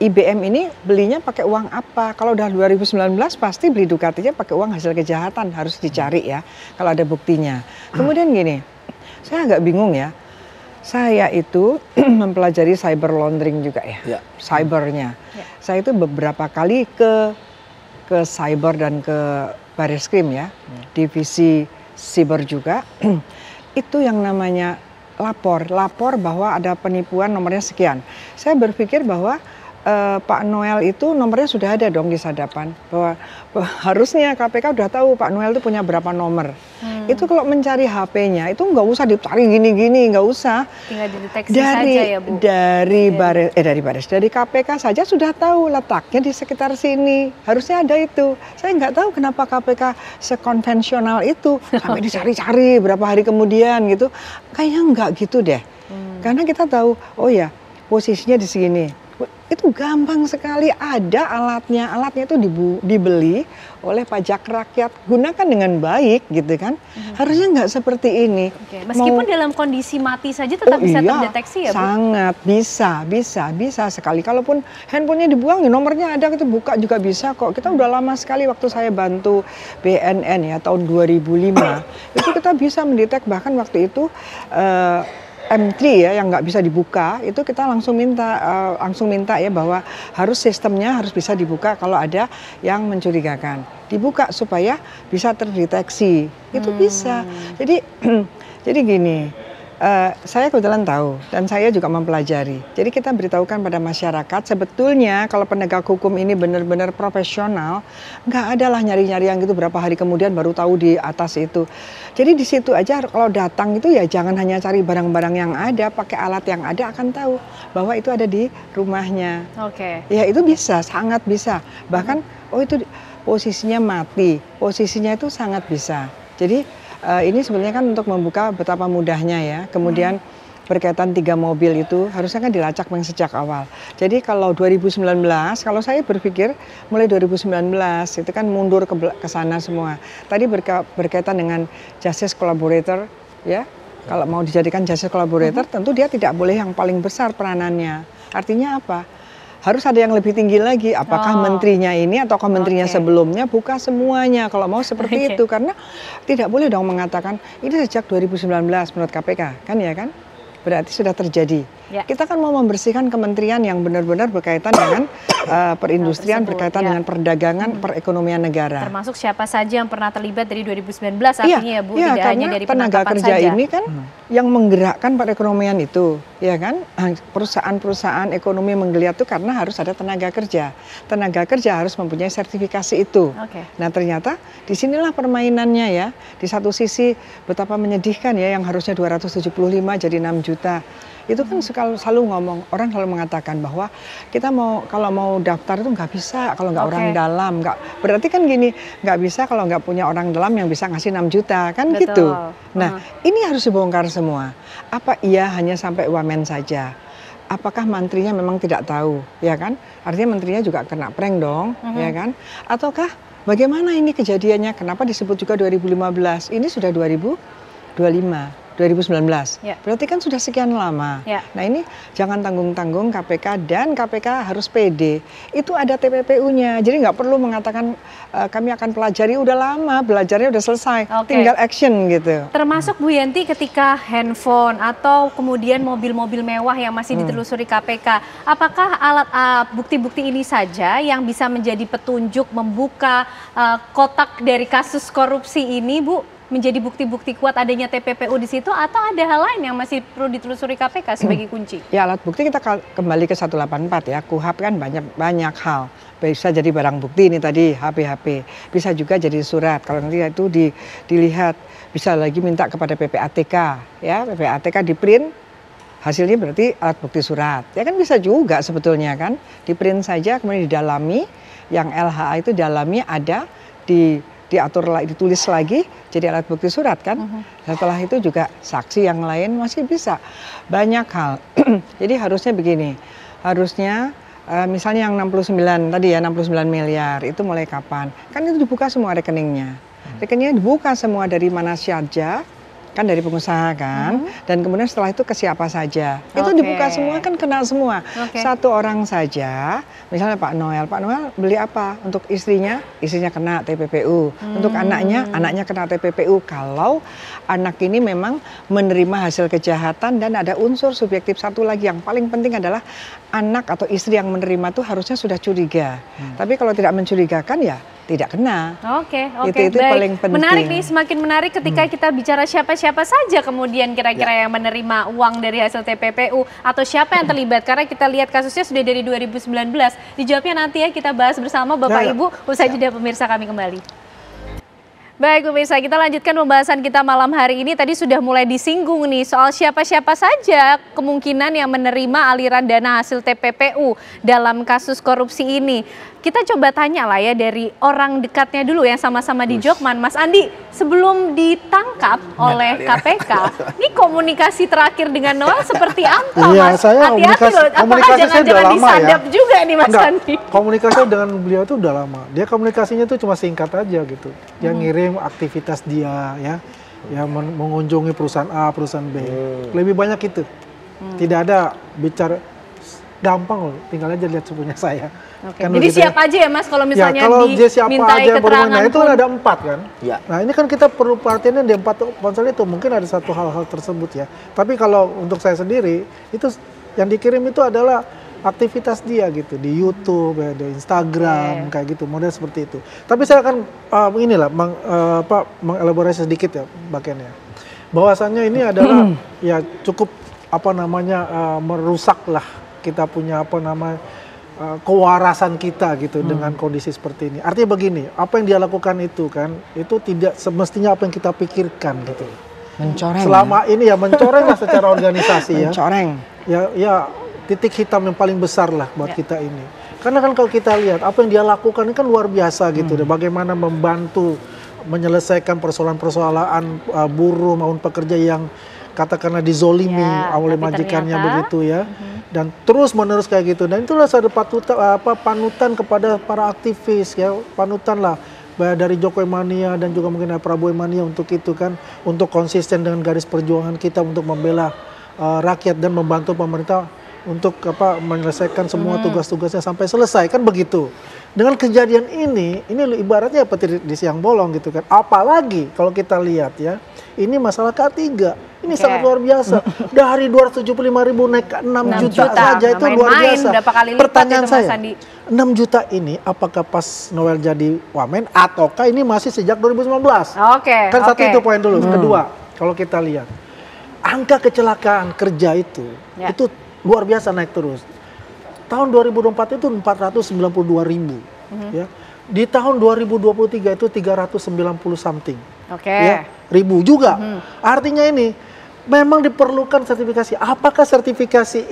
IBM ini belinya pakai uang apa? Kalau udah 2019 pasti beli Ducatinya pakai uang hasil kejahatan, harus dicari ya kalau ada buktinya. Kemudian gini, saya agak bingung ya. Saya itu mempelajari cyber laundering juga ya. Cybernya. Saya itu beberapa kali ke cyber dan ke Barreskrim ya, divisi siber juga. Itu yang namanya lapor bahwa ada penipuan nomornya sekian. Saya berpikir bahwa Pak Noel itu nomornya sudah ada dong di sadapan, bahwa harusnya KPK udah tahu Pak Noel itu punya berapa nomor. Itu kalau mencari HP-nya itu nggak usah dicari gini-gini, nggak usah. Tinggal dideteksi saja ya Bu. Dari KPK saja sudah tahu letaknya di sekitar sini. Harusnya ada itu. Saya nggak tahu kenapa KPK sekonvensional itu sampai dicari-cari berapa hari kemudian gitu. Kayaknya nggak gitu deh. Karena kita tahu, oh ya posisinya di sini. Itu gampang sekali, ada alatnya itu dibeli oleh pajak rakyat, gunakan dengan baik gitu kan. Harusnya nggak seperti ini. Meskipun dalam kondisi mati saja tetap bisa terdeteksi ya Bu? Sangat bisa sekali. Kalaupun handphonenya dibuang, nomornya ada, kita buka juga bisa kok. Kita udah lama sekali waktu saya bantu BNN ya tahun 2005 itu kita bisa mendetek, bahkan waktu itu M3 ya yang nggak bisa dibuka, itu kita langsung minta ya bahwa harus sistemnya harus bisa dibuka kalau ada yang mencurigakan. Dibuka supaya bisa terdeteksi. Itu bisa. Jadi gini, saya kebetulan tahu dan saya juga mempelajari. Jadi kita beritahukan pada masyarakat sebetulnya kalau penegak hukum ini benar-benar profesional, nggak ada lah nyari-nyari yang gitu berapa hari kemudian baru tahu di atas itu. Jadi di situ aja kalau datang itu ya jangan hanya cari barang-barang yang ada, pakai alat yang ada akan tahu bahwa itu ada di rumahnya. Oke. Ya itu bisa, sangat bisa. Bahkan itu posisinya mati, posisinya itu sangat bisa. Jadi ini sebenarnya kan untuk membuka betapa mudahnya ya. Kemudian berkaitan 3 mobil itu harusnya kan dilacak sejak awal. Jadi kalau 2019, kalau saya berpikir mulai 2019 itu kan mundur ke sana semua. Tadi berkaitan dengan justice collaborator ya. Kalau mau dijadikan justice collaborator tentu dia tidak boleh yang paling besar peranannya. Artinya apa? Harus ada yang lebih tinggi lagi, apakah menterinya ini atau menterinya sebelumnya buka semuanya kalau mau seperti itu, karena tidak boleh dong mengatakan ini sejak 2019 menurut KPK kan ya kan, berarti sudah terjadi. Kita kan mau membersihkan kementerian yang benar-benar berkaitan dengan perindustrian, berkaitan dengan perdagangan, perekonomian negara. Termasuk siapa saja yang pernah terlibat dari 2019 artinya ya Bu, tidak hanya dari tenaga kerja saja. Ini kan yang menggerakkan perekonomian itu, ya kan? Perusahaan-perusahaan ekonomi menggeliat itu karena harus ada tenaga kerja. Tenaga kerja harus mempunyai sertifikasi itu. Nah ternyata disinilah permainannya ya. Di satu sisi betapa menyedihkan ya yang harusnya 275 jadi 6 juta. Itu kan selalu ngomong, orang selalu mengatakan bahwa kita kalau mau daftar itu nggak bisa kalau nggak orang dalam, berarti kan gini, nggak bisa kalau nggak punya orang dalam yang bisa ngasih 6 juta kan gitu. Nah ini harus dibongkar semua. Apa iya hanya sampai wamen saja? Apakah menterinya memang tidak tahu, ya kan? Artinya menterinya juga kena prank dong, ya kan? Ataukah bagaimana ini kejadiannya? Kenapa disebut juga 2015? Ini sudah 2025. 2019, berarti kan sudah sekian lama. Nah ini jangan tanggung-tanggung KPK dan KPK harus pede. Itu ada TPPU-nya, jadi nggak perlu mengatakan kami akan pelajari, udah lama, belajarnya udah selesai, tinggal action gitu. Termasuk Bu Yanti ketika handphone atau kemudian mobil-mobil mewah yang masih ditelusuri KPK, apakah alat bukti-bukti ini saja yang bisa menjadi petunjuk membuka kotak dari kasus korupsi ini, Bu? Menjadi bukti-bukti kuat adanya TPPU di situ atau ada hal lain yang masih perlu ditelusuri KPK sebagai kunci? Ya alat bukti kita kembali ke 184 ya, KUHP kan banyak hal. Bisa jadi barang bukti ini tadi HP, bisa juga jadi surat. Kalau nanti itu dilihat, bisa lagi minta kepada PPATK ya, PPATK di print hasilnya berarti alat bukti surat. Ya kan bisa juga sebetulnya kan, di print saja kemudian didalami, yang LHA itu dalami ada diatur ditulis lagi jadi alat bukti surat kan. Setelah itu juga saksi yang lain masih bisa banyak hal. Jadi harusnya begini, harusnya misalnya yang 69 tadi ya 69 miliar itu mulai kapan? Kan itu dibuka semua rekeningnya. Rekeningnya dibuka semua dari mana saja, kan dari pengusaha kan, dan kemudian setelah itu ke siapa saja. Itu dibuka semua kan kena semua. Satu orang saja, misalnya Pak Noel beli apa? Untuk istrinya kena TPPU. Untuk anaknya kena TPPU. Kalau anak ini memang menerima hasil kejahatan dan ada unsur subjektif satu lagi yang paling penting adalah anak atau istri yang menerima itu harusnya sudah curiga. Tapi kalau tidak mencurigakan ya tidak kena. Itu paling penting. Menarik nih, semakin menarik ketika kita bicara siapa-siapa saja kemudian kira-kira yang menerima uang dari hasil TPPU atau siapa yang terlibat, karena kita lihat kasusnya sudah dari 2019. Dijawabnya nanti ya, kita bahas bersama Bapak Ibu usai jeda, pemirsa kami kembali. Baik pemirsa, kita lanjutkan pembahasan kita malam hari ini. Tadi sudah mulai disinggung nih soal siapa-siapa saja kemungkinan yang menerima aliran dana hasil TPPU dalam kasus korupsi ini. Kita coba tanya lah ya dari orang dekatnya dulu yang sama-sama di Jokman. Mas Andi, sebelum ditangkap oleh KPK, ini komunikasi terakhir dengan Noel seperti apa Mas? Hati-hati loh, apakah jangan-jangan disadap juga nih Mas Andi? Komunikasi dengan beliau itu udah lama. Dia komunikasinya tuh cuma singkat aja gitu. Dia ngirim aktivitas dia ya mengunjungi perusahaan A, perusahaan B. Lebih banyak itu. Tidak ada bicara gampang loh, tinggal aja lihat sukunya saya. Kan jadi siapa aja ya Mas kalau misalnya kalau dimintai keterangan nah, itu kan ada 4 kan. Ya. Nah ini kan kita perlu perhatiannya di 4 ponsel itu, mungkin ada satu hal-hal tersebut ya. Tapi kalau untuk saya sendiri, itu yang dikirim itu adalah aktivitas dia gitu, di YouTube, ya, di Instagram, kayak gitu, model seperti itu. Tapi saya akan mengelaborasi sedikit ya bagiannya. Bahwasannya ini adalah ya cukup merusak lah kita punya kewarasan kita gitu dengan kondisi seperti ini. Artinya begini, apa yang dia lakukan itu kan, itu tidak semestinya apa yang kita pikirkan gitu. Mencoreng. Selama ini ya mencoreng lah secara organisasi ya. Mencoreng. Ya titik hitam yang paling besar lah buat kita ini. Karena kan kalau kita lihat apa yang dia lakukan ini kan luar biasa gitu deh. Bagaimana membantu menyelesaikan persoalan-persoalan buruh maupun pekerja yang katakanlah dizolimi oleh majikannya begitu ya. Dan terus menerus kayak gitu. Dan itulah ada panutan kepada para aktivis ya, panutan lah dari Jokowi Mania dan juga mungkin Prabowo Mania untuk itu kan, untuk konsisten dengan garis perjuangan kita untuk membela rakyat dan membantu pemerintah untuk menyelesaikan semua tugas-tugasnya sampai selesai kan begitu. Dengan kejadian ini ibaratnya petir di siang bolong gitu kan. Apalagi kalau kita lihat ya, ini masalah K3. Ini sangat luar biasa. Dari 275.000 naik ke 6 juta saja itu luar biasa. Pertanyaan saya, 6 juta ini apakah pas Noel jadi wamen ataukah ini masih sejak 2019? Kan satu itu poin dulu. Kedua, kalau kita lihat angka kecelakaan kerja itu luar biasa naik terus. Tahun 2024 itu 492.000 ya. Di tahun 2023 itu 390 something. Ya, ribu juga. Artinya ini memang diperlukan sertifikasi. Apakah sertifikasi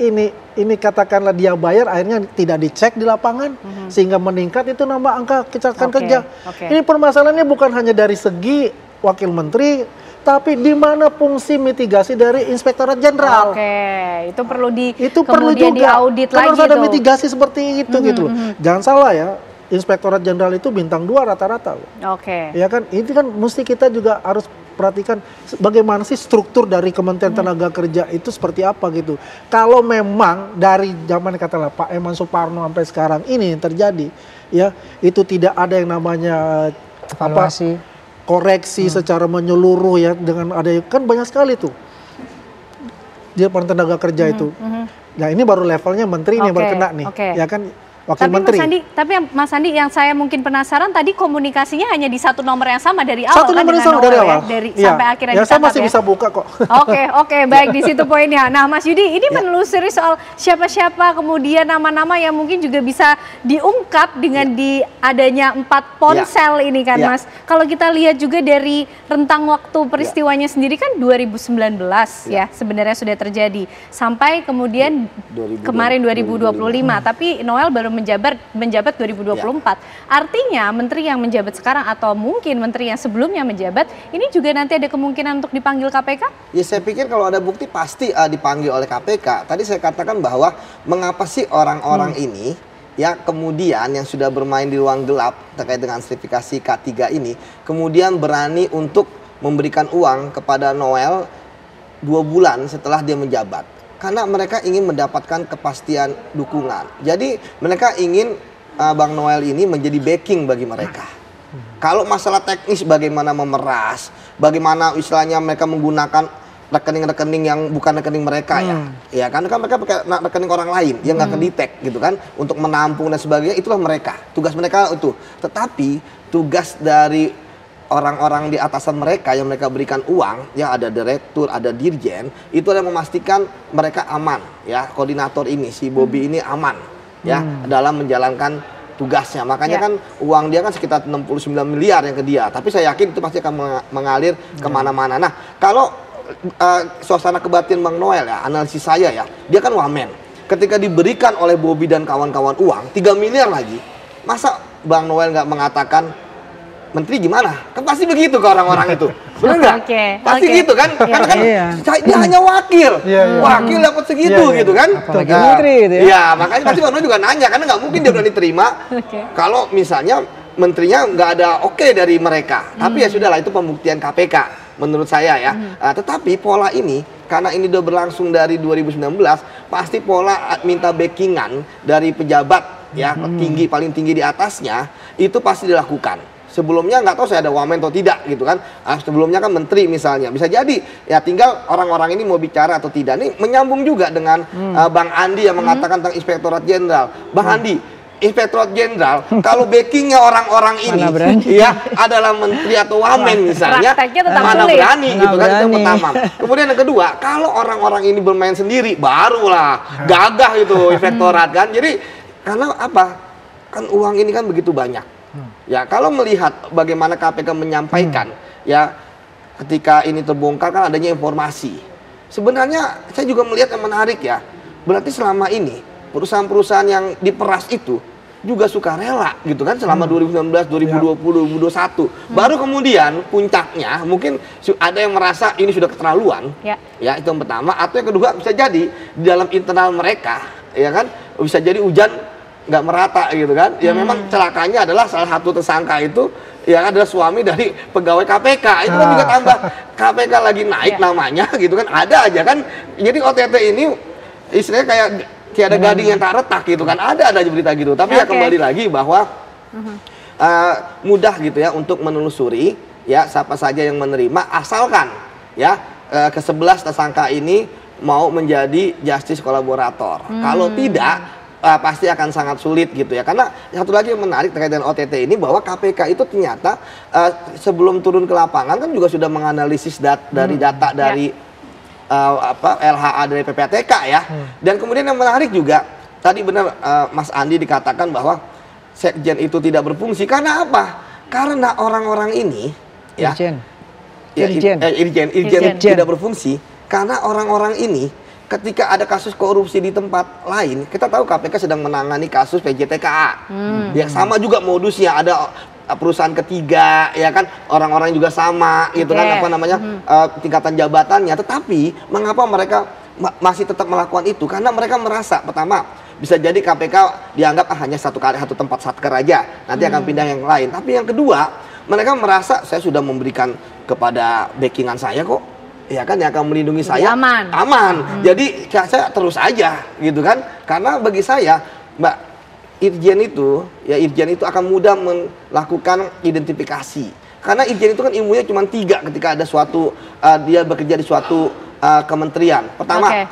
ini katakanlah dia bayar akhirnya tidak dicek di lapangan sehingga meningkat itu nama angka kecelakaan kerja. Ini permasalahannya bukan hanya dari segi wakil menteri, tapi di mana fungsi mitigasi dari Inspektorat Jenderal. Itu perlu juga diaudit lagi. Harus ada mitigasi seperti itu gitu loh. Jangan salah ya, Inspektorat Jenderal itu bintang 2 rata-rata loh. Ya kan, ini kan mesti kita juga harus perhatikan bagaimana sih struktur dari Kementerian Tenaga Kerja itu seperti apa gitu. Kalau memang dari zaman katakanlah Pak Eman Suparno sampai sekarang ini yang terjadi ya, itu tidak ada yang namanya evaluasi. Koreksi secara menyeluruh ya, dengan ada kan banyak sekali tuh dia tenaga kerja itu. Nah ini baru levelnya menteri nih baru kena nih, ya kan wakil menteri. Tapi Mas Andi yang saya mungkin penasaran tadi komunikasinya hanya di satu nomor yang sama dari awal. Satu nomor yang sama dari awal. Sampai akhirnya ditangkap. Saya masih bisa buka kok. Oke, baik di situ poinnya. Nah Mas Yudi ini menelusuri soal siapa-siapa kemudian nama-nama yang mungkin juga bisa diungkap dengan di adanya 4 ponsel ini kan Mas. Kalau kita lihat juga dari rentang waktu peristiwanya sendiri kan 2019 ya sebenarnya sudah terjadi. Sampai kemudian kemarin 2025. Tapi Noel baru menjabat 2024. Artinya menteri yang menjabat sekarang atau mungkin menteri yang sebelumnya menjabat ini juga nanti ada kemungkinan untuk dipanggil KPK? Ya saya pikir kalau ada bukti pasti dipanggil oleh KPK. Tadi saya katakan bahwa mengapa sih orang-orang ini ya kemudian yang sudah bermain di ruang gelap terkait dengan sertifikasi K3 ini kemudian berani untuk memberikan uang kepada Noel 2 bulan setelah dia menjabat. Karena mereka ingin mendapatkan kepastian dukungan. Jadi mereka ingin Bang Noel ini menjadi backing bagi mereka. Kalau masalah teknis bagaimana memeras, bagaimana istilahnya mereka menggunakan rekening-rekening yang bukan rekening mereka ya kan mereka pakai rekening orang lain yang nggak kedetek gitu kan untuk menampung dan sebagainya, itulah mereka, tugas mereka itu. Tetapi tugas dari orang-orang di atasan mereka yang mereka berikan uang, ya ada direktur, ada dirjen, itu adalah memastikan mereka aman, ya koordinator ini si Bobby ini aman, ya dalam menjalankan tugasnya. Makanya kan uang dia kan sekitar 69 miliar yang ke dia, tapi saya yakin itu pasti akan mengalir kemana-mana. Nah kalau suasana kebatinan Bang Noel ya, analisis saya ya, dia kan wamen. Ketika diberikan oleh Bobby dan kawan-kawan uang 3 miliar lagi, masa Bang Noel nggak mengatakan menteri gimana? Kan pasti begitu ke orang-orang itu. Benar nggak? Pasti gitu kan? Karena kan dia hanya wakil. Wakil dapat segitu gitu kan? Apalagi menteri itu ya. Iya, makanya pasti Bang Noel juga nanya. Karena nggak mungkin dia udah diterima kalau misalnya menterinya nggak ada oke dari mereka. Tapi ya sudahlah, itu pembuktian KPK. menurut saya ya. Tetapi pola ini karena ini udah berlangsung dari 2019, pasti pola minta backingan dari pejabat ya tinggi, paling tinggi di atasnya itu pasti dilakukan. Sebelumnya nggak tahu saya ada wamen atau tidak gitu kan. Sebelumnya kan menteri misalnya, bisa jadi ya tinggal orang-orang ini mau bicara atau tidak. Ini menyambung juga dengan Bang Andi yang mengatakan tentang Inspektorat Jenderal. Bang Andi, Inspektorat Jenderal kalau backingnya orang-orang ini ya adalah menteri atau wamen misalnya, mana berani gitu kan. Itu yang pertama. Kemudian yang kedua, kalau orang-orang ini bermain sendiri barulah gagah itu Inspektorat kan. Jadi karena apa? Kan uang ini kan begitu banyak. Ya, kalau melihat bagaimana KPK menyampaikan ya ketika ini terbongkar kan adanya informasi. Sebenarnya saya juga melihat yang menarik ya. Berarti selama ini perusahaan-perusahaan yang diperas itu juga sukarela gitu kan selama 2019, 2020, 2021. Baru kemudian puncaknya mungkin ada yang merasa ini sudah keterlaluan. Ya, itu yang pertama. Atau yang kedua bisa jadi di dalam internal mereka ya kan bisa jadi hujan nggak merata gitu kan. Ya memang celakanya adalah salah satu tersangka itu ya adalah suami dari pegawai KPK. Itu kan juga tambah KPK lagi naik namanya gitu kan. Ada aja kan. Jadi OTT ini istilahnya kayak ada gading yang tak retak gitu kan. Ada berita gitu. Tapi ya kembali lagi bahwa mudah gitu ya untuk menelusuri ya siapa saja yang menerima asalkan ya ke-11 tersangka ini mau menjadi justice kolaborator. Kalau tidak pasti akan sangat sulit gitu ya. Karena satu lagi yang menarik terkait dengan OTT ini bahwa KPK itu ternyata sebelum turun ke lapangan kan juga sudah menganalisis dari data dari LHA dari PPATK ya. Dan kemudian yang menarik juga tadi benar Mas Andi dikatakan bahwa sekjen itu tidak berfungsi karena apa? Karena orang-orang ini Irjen tidak berfungsi karena orang-orang ini ketika ada kasus korupsi di tempat lain, kita tahu KPK sedang menangani kasus PJTKA. Ya sama juga modusnya, ada perusahaan ketiga, ya kan, orang-orang juga sama, gitu kan, apa namanya, tingkatan jabatannya. Tetapi mengapa mereka masih tetap melakukan itu? Karena mereka merasa, pertama, bisa jadi KPK dianggap hanya satu tempat satker aja, nanti akan pindah yang lain. Tapi yang kedua, mereka merasa saya sudah memberikan kepada backingan saya kok. Ya kan, yang akan melindungi saya aman. Jadi saya terus aja gitu kan. Karena bagi saya Mbak, Irjen itu akan mudah melakukan identifikasi. Karena Irjen itu kan ilmunya cuma 3 ketika ada suatu dia bekerja di suatu kementerian. Pertama,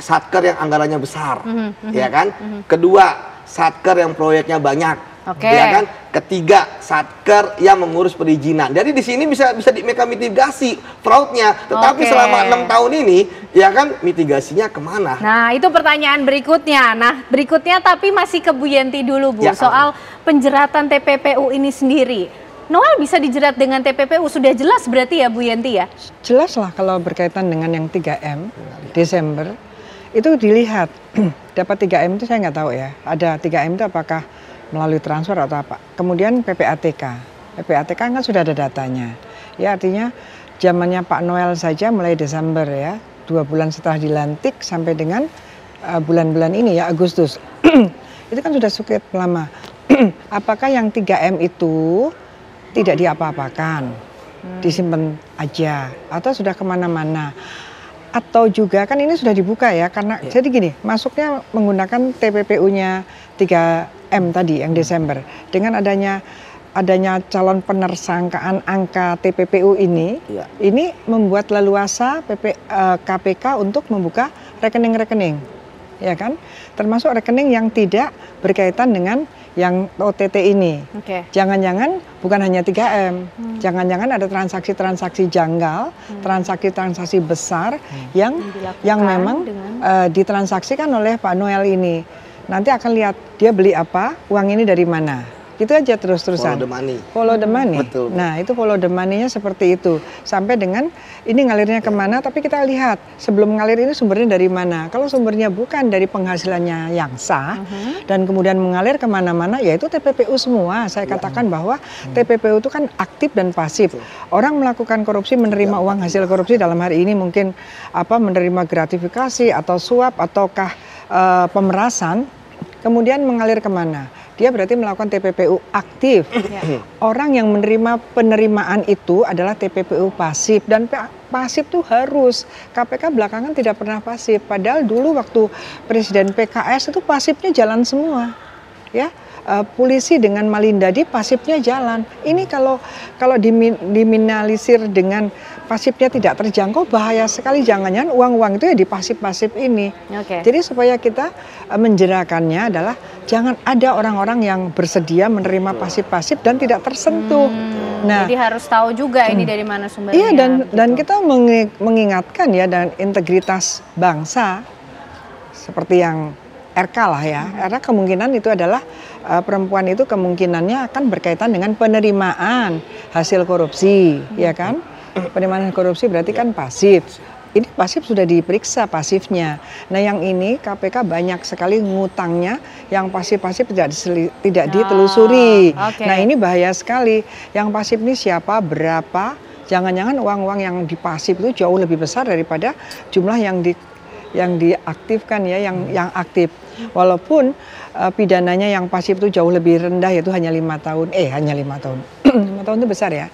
satker yang anggarannya besar, ya kan. Kedua, satker yang proyeknya banyak. Ya kan, ketiga satker yang mengurus perizinan. Jadi di sini bisa mereka mitigasi fraudnya. Tetapi selama 6 tahun ini, ya kan, mitigasinya kemana? Nah itu pertanyaan berikutnya. Tapi masih ke Bu Yenti dulu Bu, soal penjeratan TPPU ini sendiri. Noel bisa dijerat dengan TPPU, sudah jelas berarti ya Bu Yenti ya? Jelas lah kalau berkaitan dengan yang 3M Desember itu dilihat. Dapat 3M itu saya nggak tahu ya. Ada 3M itu apakah melalui transfer atau apa. Kemudian PPATK kan sudah ada datanya. Ya artinya zamannya Pak Noel saja mulai Desember ya, 2 bulan setelah dilantik sampai dengan bulan-bulan ini ya Agustus. Itu kan sudah cukup lama. Apakah yang 3M itu tidak diapa-apakan, disimpan aja atau sudah kemana-mana? Atau juga kan ini sudah dibuka ya, karena jadi gini, masuknya menggunakan TPPU-nya 3M tadi yang Desember. Dengan adanya calon penersangkaan angka TPPU ini membuat leluasa KPK untuk membuka rekening-rekening, ya kan? Termasuk rekening yang tidak berkaitan dengan yang OTT ini. Jangan-jangan bukan hanya 3M, jangan-jangan ada transaksi-transaksi janggal, transaksi-transaksi besar yang memang ditransaksikan oleh Pak Noel ini. Nanti akan lihat dia beli apa, uang ini dari mana. Gitu aja terus-terusan. Follow the money. Follow the money. Betul. Nah itu follow the money-nya seperti itu. Sampai dengan ini ngalirnya kemana, tapi kita lihat sebelum ngalir ini sumbernya dari mana. Kalau sumbernya bukan dari penghasilannya yang sah, dan kemudian mengalir kemana-mana, yaitu TPPU semua. Saya katakan bahwa TPPU itu kan aktif dan pasif. Orang melakukan korupsi, menerima uang hasil korupsi, dalam hari ini mungkin menerima gratifikasi atau suap ataukah pemerasan, kemudian mengalir kemana. dia berarti melakukan TPPU aktif. Orang yang menerima penerimaan itu adalah TPPU pasif, dan pasif tuh harus. KPK belakangan tidak pernah pasif, padahal dulu waktu Presiden PKS itu pasifnya jalan semua, ya. Polisi dengan Malindadi pasifnya jalan. Ini kalau diminimalisir dengan pasifnya tidak terjangkau, bahaya sekali. Jangan-jangan uang-uang itu ya di pasif-pasif ini. Jadi supaya kita menjerakannya adalah jangan ada orang-orang yang bersedia menerima pasif-pasif dan tidak tersentuh. Nah, jadi harus tahu juga ini dari mana sumbernya. Iya, dan kita mengingatkan ya, dan integritas bangsa seperti yang RK lah ya. Karena kemungkinan itu adalah perempuan itu kemungkinannya akan berkaitan dengan penerimaan hasil korupsi, ya kan? Penerimaan korupsi berarti kan pasif. Ini pasif sudah diperiksa pasifnya. Nah, yang ini KPK banyak sekali ngutangnya yang pasif-pasif tidak ditelusuri. Nah, ini bahaya sekali. Yang pasif ini siapa, berapa? Jangan-jangan uang-uang yang di pasif itu jauh lebih besar daripada jumlah yang diaktifkan ya, yang aktif. Walaupun pidananya yang pasif itu jauh lebih rendah, yaitu hanya 5 tahun. Hanya 5 tahun. 5 tahun itu besar ya.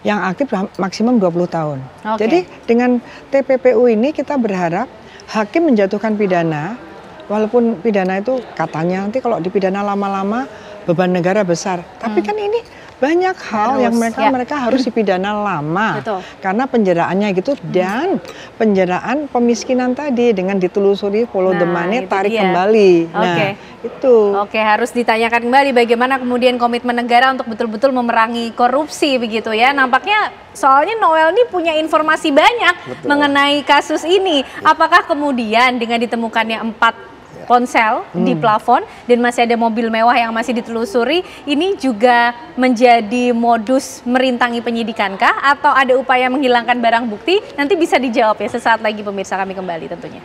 Yang aktif maksimum 20 tahun. Jadi dengan TPPU ini kita berharap hakim menjatuhkan pidana, walaupun pidana itu katanya nanti kalau dipidana lama-lama beban negara besar. Tapi kan ini banyak hal yang mereka harus dipidana lama. Karena penjaraannya gitu, dan penjaraan pemiskinan tadi dengan ditelusuri follow the money, tarik kembali. Nah, itu. Harus ditanyakan kembali bagaimana kemudian komitmen negara untuk betul-betul memerangi korupsi begitu ya. Nampaknya soalnya Noel ini punya informasi banyak mengenai kasus ini. Apakah kemudian dengan ditemukannya 4 ponsel di plafon dan masih ada mobil mewah yang masih ditelusuri, ini juga menjadi modus merintangi penyidikan kah? Atau ada upaya menghilangkan barang bukti? Nanti bisa dijawab ya sesaat lagi pemirsa, kami kembali tentunya.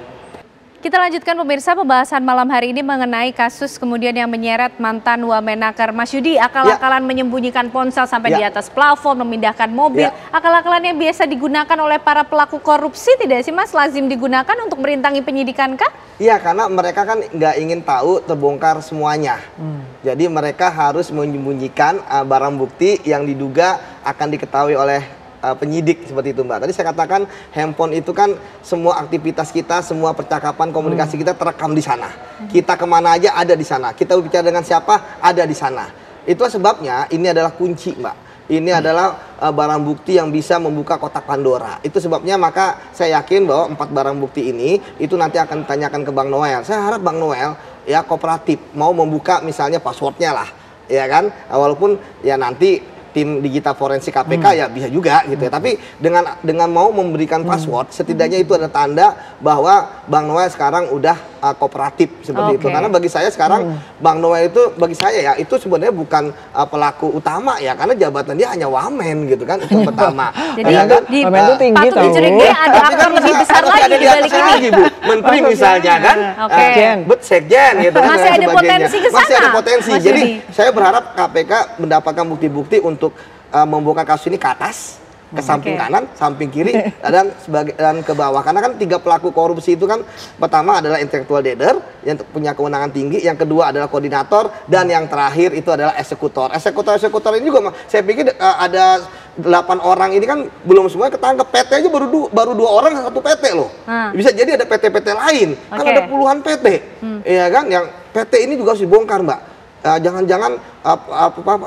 Kita lanjutkan pemirsa pembahasan malam hari ini mengenai kasus kemudian yang menyeret mantan Wamenaker Masyudi, akal-akalan menyembunyikan ponsel sampai di atas plafon, memindahkan mobil, akal-akalan yang biasa digunakan oleh para pelaku korupsi tidak sih Mas, lazim digunakan untuk merintangi penyidikan kah? Iya, karena mereka kan nggak ingin tahu terbongkar semuanya. Jadi mereka harus menyembunyikan barang bukti yang diduga akan diketahui oleh penyidik, seperti itu Mbak. Tadi saya katakan handphone itu kan semua aktivitas kita, semua percakapan komunikasi kita terekam di sana. Kita kemana aja ada di sana. Kita bicara dengan siapa ada di sana. Itulah sebabnya ini adalah kunci Mbak. Ini adalah barang bukti yang bisa membuka kotak Pandora. Itu sebabnya maka saya yakin bahwa 4 barang bukti ini itu nanti akan ditanyakan ke Bang Noel. Saya harap Bang Noel ya kooperatif mau membuka misalnya passwordnya lah, ya kan. Walaupun ya nanti tim digital forensik KPK ya bisa juga gitu ya. Tapi dengan mau memberikan password, setidaknya itu ada tanda bahwa Bang Noel sekarang udah kooperatif seperti itu. Karena bagi saya sekarang Bang Noel itu bagi saya ya itu sebenarnya bukan pelaku utama ya, karena jabatan dia hanya wamen gitu kan, itu pertama. Jadi ya kan? Wamen itu tinggi tahu. Ada aktor lebih besar lagi di balik ini. Menteri misalnya kan, sekjen gitu kan. Masih ada potensi ke sana. Masih ada potensi. Jadi saya berharap KPK mendapatkan bukti-bukti untuk membuka kasus ini ke atas, ke samping kanan, samping kiri, dan ke bawah. Karena kan 3 pelaku korupsi itu kan, pertama adalah intellectual leader yang punya kewenangan tinggi, yang kedua adalah koordinator, dan yang terakhir itu adalah eksekutor. Eksekutor ini juga saya pikir ada 8 orang ini kan belum semuanya ketangkep. PT aja baru 2 orang 1 PT loh. Bisa jadi ada PT-PT lain. Kan ada puluhan PT. Iya kan, yang PT ini juga harus dibongkar Mbak. Jangan-jangan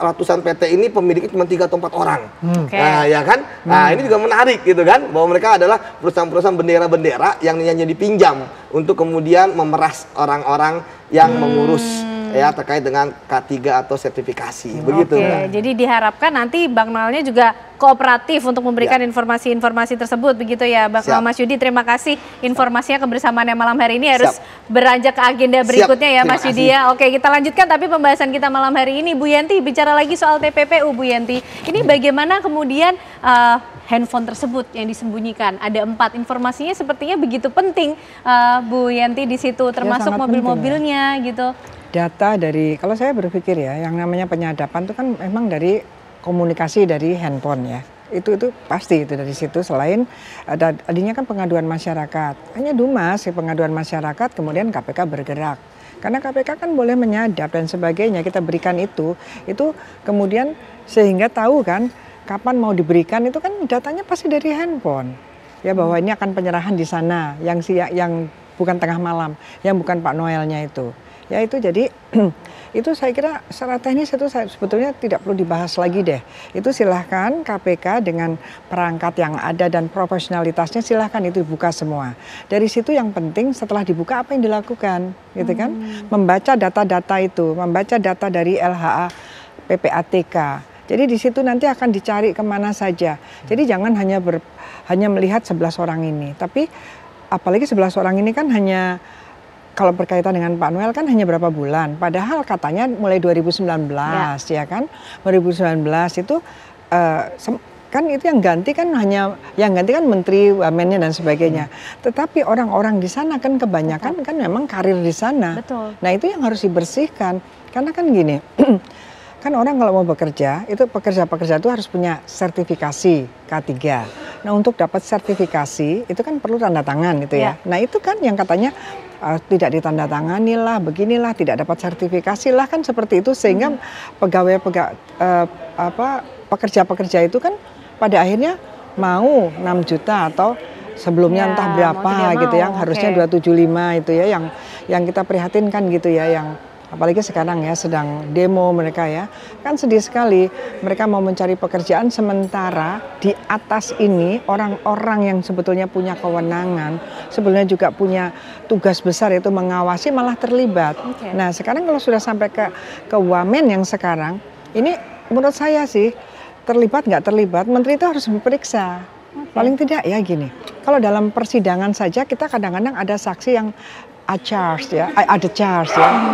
ratusan PT ini pemiliknya cuma 3 atau 4 orang. Nah, ya kan? Nah, ini juga menarik gitu kan, bahwa mereka adalah perusahaan-perusahaan bendera-bendera yang hanya dipinjam untuk kemudian memeras orang-orang yang mengurus ya terkait dengan K3 atau sertifikasi. Begitu. Jadi diharapkan nanti Bang Noelnya juga kooperatif untuk memberikan informasi-informasi tersebut begitu ya Bang Mas Yudi. Terima kasih informasinya, kebersamaannya malam hari ini harus beranjak ke agenda berikutnya ya Mas Yudi ya. Oke, kita lanjutkan tapi pembahasan kita malam hari ini. Bu Yanti, bicara lagi soal TPPU Bu Yanti. Ini bagaimana kemudian handphone tersebut yang disembunyikan? Ada 4, informasinya sepertinya begitu penting Bu Yanti di situ, termasuk mobil-mobilnya gitu. Data dari, kalau saya berpikir ya, yang namanya penyadapan itu kan memang dari komunikasi dari handphone ya. Itu pasti itu dari situ. Selain tadinya kan pengaduan masyarakat, hanya Dumas pengaduan masyarakat, kemudian KPK bergerak. Karena KPK kan boleh menyadap dan sebagainya, kita berikan itu kemudian sehingga tahu kan kapan mau diberikan, itu kan datanya pasti dari handphone. Ya bahwa ini akan penyerahan di sana yang bukan tengah malam, yang bukan Pak Noelnya itu. Ya itu jadi itu saya kira secara teknis itu sebetulnya tidak perlu dibahas lagi deh. Itu silahkan KPK dengan perangkat yang ada dan profesionalitasnya silahkan itu dibuka semua. Dari situ yang penting setelah dibuka apa yang dilakukan, gitu kan? Membaca data-data itu, membaca data dari LHA, PPATK. Jadi di situ nanti akan dicari kemana saja. Jadi jangan hanya melihat 11 orang ini, tapi apalagi 11 orang ini kan hanya kalau berkaitan dengan Pak Noel kan hanya berapa bulan, padahal katanya mulai 2019 ya kan, 2019 itu kan itu yang ganti kan menteri, wamennya dan sebagainya. Tetapi orang-orang di sana kan kebanyakan kan memang karir di sana. Betul. Nah itu yang harus dibersihkan, karena kan gini, kan orang kalau mau bekerja itu pekerja-pekerja itu harus punya sertifikasi K3. Nah untuk dapat sertifikasi itu kan perlu tanda tangan gitu ya. Nah itu kan yang katanya tidak ditandatangani lah, beginilah, tidak dapat sertifikasi lah kan seperti itu, sehingga pekerja-pekerja itu kan pada akhirnya mau 6 juta atau sebelumnya entah berapa gitu yang harusnya 275 itu ya yang kita prihatinkan gitu ya, yang apalagi sekarang ya sedang demo mereka ya, kan sedih sekali mereka mau mencari pekerjaan sementara di atas ini orang-orang yang sebetulnya punya kewenangan, sebetulnya juga punya tugas besar yaitu mengawasi malah terlibat. Nah sekarang kalau sudah sampai ke wamen yang sekarang ini menurut saya sih terlibat nggak terlibat, menteri itu harus diperiksa. Paling tidak ya gini, kalau dalam persidangan saja kita kadang-kadang ada saksi yang ada charge ya,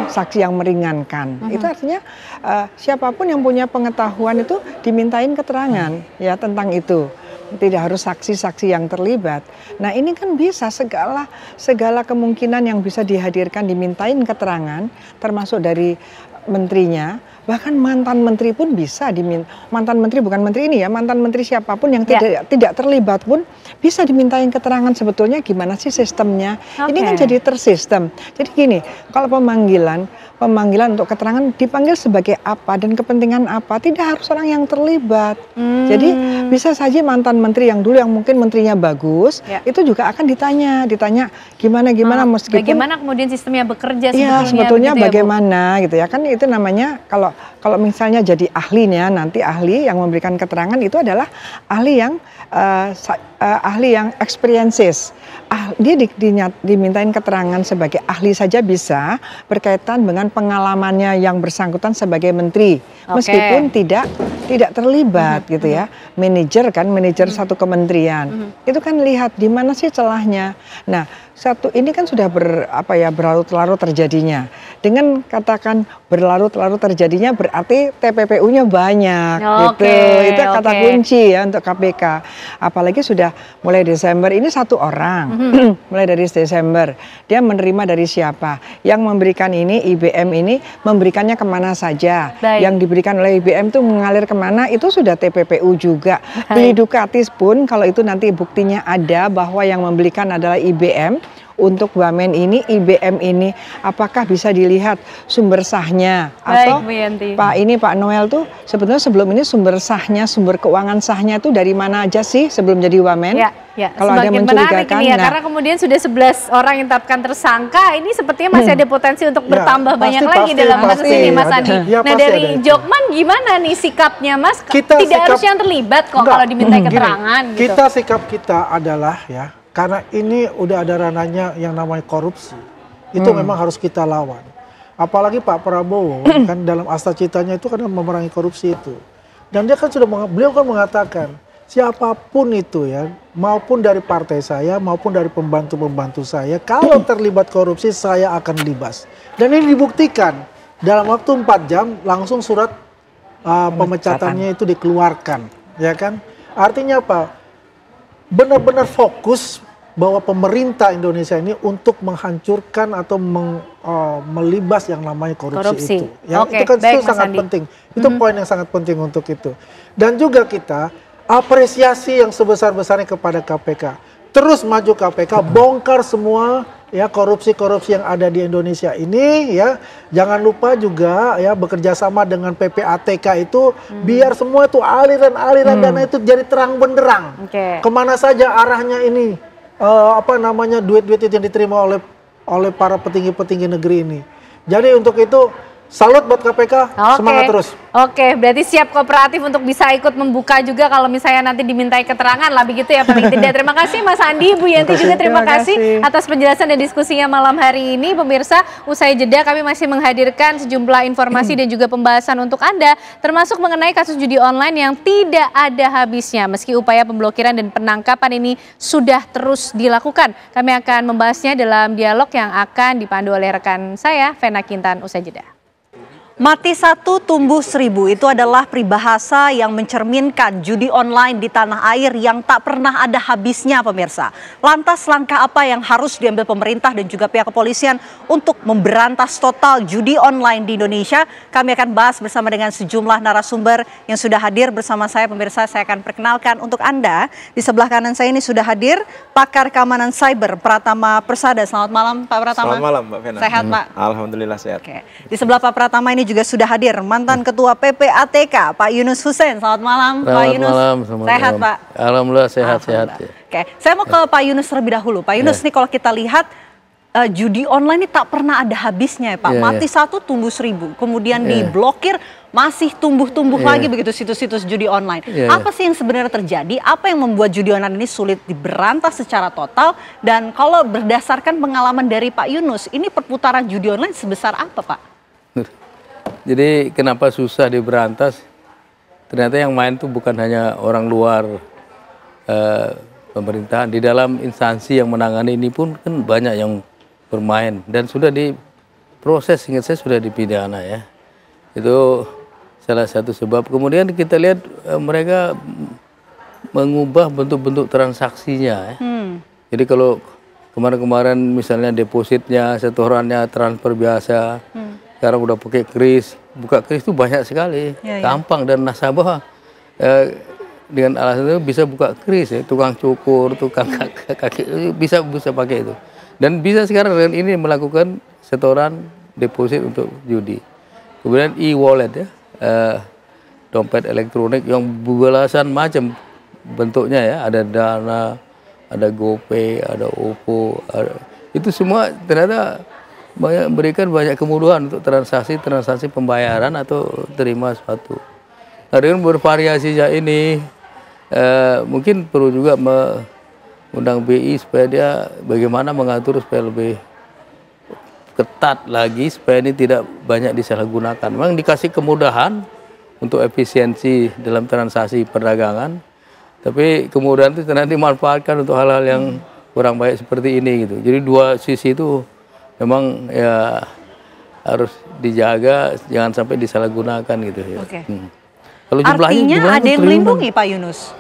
saksi yang meringankan. Itu artinya siapapun yang punya pengetahuan itu dimintain keterangan ya tentang itu. Tidak harus saksi-saksi yang terlibat. Nah ini kan bisa segala kemungkinan yang bisa dihadirkan dimintain keterangan, termasuk dari menterinya, bahkan mantan menteri pun bisa mantan menteri bukan menteri ini ya, mantan menteri siapapun yang tidak terlibat pun bisa dimintain keterangan sebetulnya gimana sih sistemnya. Ini kan jadi tersistem. Jadi gini, kalau pemanggilan untuk keterangan dipanggil sebagai apa dan kepentingan apa, tidak harus orang yang terlibat. Jadi bisa saja mantan menteri yang dulu yang mungkin menterinya bagus, itu juga akan ditanya gimana meskipun bagaimana kemudian sistemnya bekerja sebetulnya gitu bagaimana ya, gitu ya kan, itu namanya kalau misalnya jadi ahlinya, nanti ahli yang memberikan keterangan itu adalah ahli yang experiences. Dia dimintain keterangan sebagai ahli saja bisa berkaitan dengan pengalamannya yang bersangkutan sebagai menteri, meskipun tidak terlibat gitu ya. Manajer satu kementerian itu kan lihat di mana sih celahnya. Nah ini kan sudah berlarut-larut terjadinya. Dengan katakan berlarut-larut terjadinya berarti TPPU-nya banyak gitu. Itu kata kunci ya untuk KPK. Apalagi sudah mulai Desember ini satu orang. Mulai dari Desember dia menerima dari siapa, yang memberikan ini IBM ini memberikannya kemana saja. Yang diberikan oleh IBM itu mengalir kemana, itu sudah TPPU juga. Bilidukatis pun kalau itu nanti buktinya ada bahwa yang memberikan adalah IBM untuk wamen ini, IBM ini, apakah bisa dilihat sumber sahnya atau Pak Noel tuh sebetulnya sebelum ini sumber sahnya, sumber keuangan sahnya itu dari mana aja sih sebelum jadi wamen? Kalau ada mencurigakan ini ya, karena kemudian sudah 11 orang yang ditetapkan tersangka, ini sepertinya masih ada potensi untuk bertambah banyak lagi dalam kasus ini Mas Andi. Nah dari Jokman gimana nih sikapnya Mas? Tidak harus yang terlibat kok kalau diminta keterangan gitu. Sikap kita adalah ya, karena ini udah ada ranahnya yang namanya korupsi, itu memang harus kita lawan. Apalagi Pak Prabowo kan dalam asta-citanya itu kan memerangi korupsi itu. Dan dia kan beliau kan mengatakan siapapun itu ya, maupun dari partai saya maupun dari pembantu-pembantu saya, kalau terlibat korupsi saya akan libas. Dan ini dibuktikan dalam waktu 4 jam langsung surat pemecatannya itu dikeluarkan, ya kan? Artinya apa? Benar-benar fokus bahwa pemerintah Indonesia ini untuk menghancurkan atau melibas yang namanya korupsi. Itu. Ya, itu kan itu sangat penting. Itu poin yang sangat penting untuk itu. Dan juga kita apresiasi yang sebesar-besarnya kepada KPK. Terus maju KPK, bongkar semua ya korupsi-korupsi yang ada di Indonesia ini ya. Jangan lupa juga ya bekerja sama dengan PPATK itu biar semua itu aliran-aliran dana itu jadi terang benderang. Kemana saja arahnya ini duit-duit itu yang diterima oleh para petinggi-petinggi negeri ini. Jadi untuk itu salut buat KPK, semangat terus. Oke, berarti siap kooperatif untuk bisa ikut membuka juga kalau misalnya nanti dimintai keterangan lah begitu ya paling tidak. Terima kasih Mas Andi, Bu Yanti juga terima kasih atas penjelasan dan diskusinya malam hari ini. Pemirsa, usai jeda kami masih menghadirkan sejumlah informasi dan juga pembahasan untuk Anda, termasuk mengenai kasus judi online yang tidak ada habisnya. Meski upaya pemblokiran dan penangkapan ini sudah terus dilakukan. Kami akan membahasnya dalam dialog yang akan dipandu oleh rekan saya, Vena Kintan, usai jeda. Mati satu tumbuh seribu itu adalah peribahasa yang mencerminkan judi online di tanah air yang tak pernah ada habisnya pemirsa. Lantas langkah apa yang harus diambil pemerintah dan juga pihak kepolisian untuk memberantas total judi online di Indonesia? Kami akan bahas bersama dengan sejumlah narasumber yang sudah hadir bersama saya pemirsa. Saya akan perkenalkan untuk Anda. Di sebelah kanan saya ini sudah hadir pakar keamanan cyber Pratama Persada. Selamat malam Pak Pratama. Selamat malam Mbak Vena. Sehat Pak? Alhamdulillah sehat. Oke. Di sebelah Pak Pratama ini juga sudah hadir mantan Ketua PPATK Pak Yunus Hussein. Selamat malam Pak Yunus. Sehat Pak? Alhamdulillah sehat-sehat. Oke, saya mau ke Pak Yunus terlebih dahulu. Pak Yunus nih kalau kita lihat judi online ini tak pernah ada habisnya ya Pak. Mati satu tumbuh seribu, kemudian diblokir masih tumbuh-tumbuh lagi begitu situs-situs judi online. Apa sih yang sebenarnya terjadi? Apa yang membuat judi online ini sulit diberantas secara total? Dan kalau berdasarkan pengalaman dari Pak Yunus, ini perputaran judi online sebesar apa Pak? Jadi kenapa susah diberantas? Ternyata yang main tuh bukan hanya orang luar pemerintahan. Di dalam instansi yang menangani ini pun kan banyak yang bermain. Dan sudah diproses, ingat saya sudah dipidana ya. Itu salah satu sebab. Kemudian kita lihat mereka mengubah bentuk-bentuk transaksinya ya. Jadi kalau kemarin-kemarin misalnya depositnya, setorannya transfer biasa. Sekarang udah pakai kris, buka kris itu banyak sekali, gampang dan nasabah dengan alasan itu bisa buka kris ya, tukang cukur, tukang kaki bisa pakai itu, dan bisa sekarang dengan ini melakukan setoran deposit untuk judi. Kemudian e-wallet ya, dompet elektronik yang belasan macam bentuknya ya, ada Dana, ada GoPay, ada OVO, itu semua ternyata memberikan banyak kemudahan untuk transaksi pembayaran atau terima sesuatu. Nah, dengan bervariasinya ini mungkin perlu juga mengundang BI supaya dia bagaimana mengatur supaya lebih ketat lagi supaya ini tidak banyak disalahgunakan. Memang dikasih kemudahan untuk efisiensi dalam transaksi perdagangan, tapi kemudahan itu ternyata dimanfaatkan untuk hal-hal yang kurang baik seperti ini gitu. Jadi dua sisi itu memang ya harus dijaga, jangan sampai disalahgunakan gitu ya. Kalau Artinya ada yang melindungi Pak Yunus?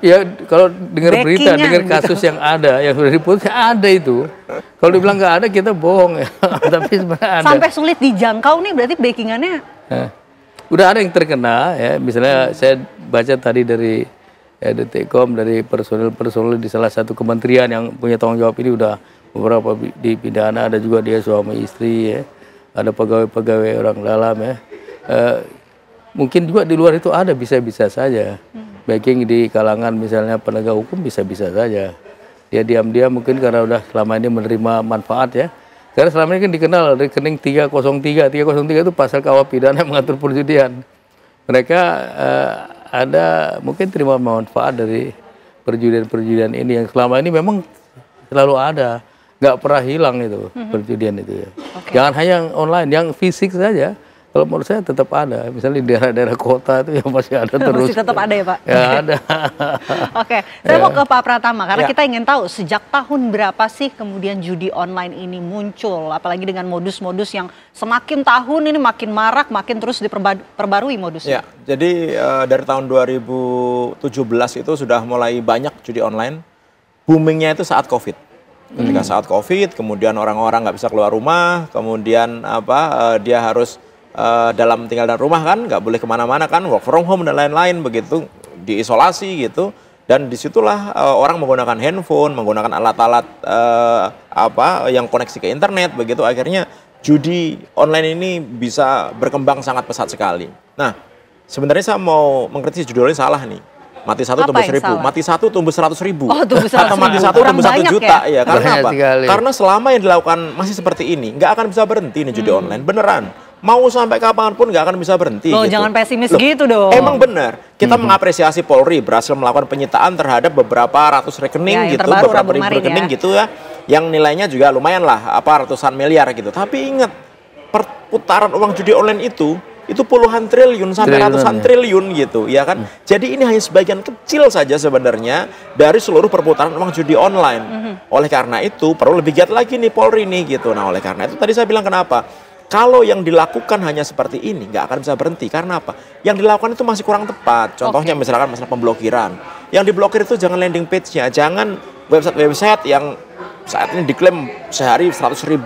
Ya kalau dengar berita, dengar kasus yang ada, yang sudah diputus ada itu. Kalau dibilang nggak ada kita bohong ya. Tapi sebenarnya ada. Sampai sulit dijangkau nih berarti backingannya? Udah ada yang terkena ya. Misalnya saya baca tadi dari Detikcom, dari personil di salah satu kementerian yang punya tanggung jawab ini udah beberapa dipidana, ada juga dia suami istri ya, ada pegawai-pegawai orang dalam ya. Mungkin juga di luar itu ada, bisa-bisa saja. Backing di kalangan misalnya penegak hukum bisa-bisa saja. Dia diam-diam mungkin karena udah selama ini menerima manfaat ya. Karena selama ini kan dikenal rekening 303 itu pasal KUH pidana mengatur perjudian. Mereka ada mungkin terima manfaat dari perjudian-perjudian ini yang selama ini memang selalu ada. Nggak pernah hilang itu perjudian itu ya. Jangan hanya yang online, yang fisik saja. Kalau menurut saya tetap ada. Misalnya di daerah-daerah kota itu yang masih ada terus. Masih tetap ada ya Pak? Ya ada. Oke, saya mau ke Pak Pratama. Karena kita ingin tahu sejak tahun berapa sih kemudian judi online ini muncul. Apalagi dengan modus-modus yang semakin tahun ini makin marak, makin terus diperbarui modusnya. Ya, jadi dari tahun 2017 itu sudah mulai banyak judi online. Boomingnya itu saat COVID. Ketika saat COVID, kemudian orang-orang nggak bisa keluar rumah, kemudian dia harus tinggal dalam rumah kan, nggak boleh kemana-mana kan, work from home dan lain-lain begitu, diisolasi gitu. Dan disitulah orang menggunakan handphone, menggunakan alat-alat yang koneksi ke internet, begitu akhirnya judi online ini bisa berkembang sangat pesat sekali. Nah, sebenarnya saya mau mengkritisi judi online salah nih. Mati satu tumbuh 1.000, mati satu tumbuh 100.000, atau mati satu tumbuh 1 juta ya. Karena apa? Karena selama yang dilakukan masih seperti ini, nggak akan bisa berhenti nih judi online, beneran. Mau sampai kapanpun nggak akan bisa berhenti. Loh, gitu. Jangan pesimis gitu dong. Emang benar. Kita mengapresiasi Polri berhasil melakukan penyitaan terhadap beberapa ratus rekening gitu, beberapa ribu rekening gitu ya, yang nilainya juga lumayan lah, ratusan miliar gitu. Tapi ingat, perputaran uang judi online itu puluhan triliun sampai ratusan triliun gitu, ya kan? Jadi ini hanya sebagian kecil saja sebenarnya dari seluruh perputaran uang judi online. Oleh karena itu perlu lebih giat lagi nih Polri nih gitu. Nah, oleh karena itu tadi saya bilang kenapa? Kalau yang dilakukan hanya seperti ini, nggak akan bisa berhenti. Karena apa? Yang dilakukan itu masih kurang tepat. Contohnya misalkan masalah pemblokiran. Yang diblokir itu jangan landing page-nya, jangan website-website yang saat ini diklaim sehari 100.000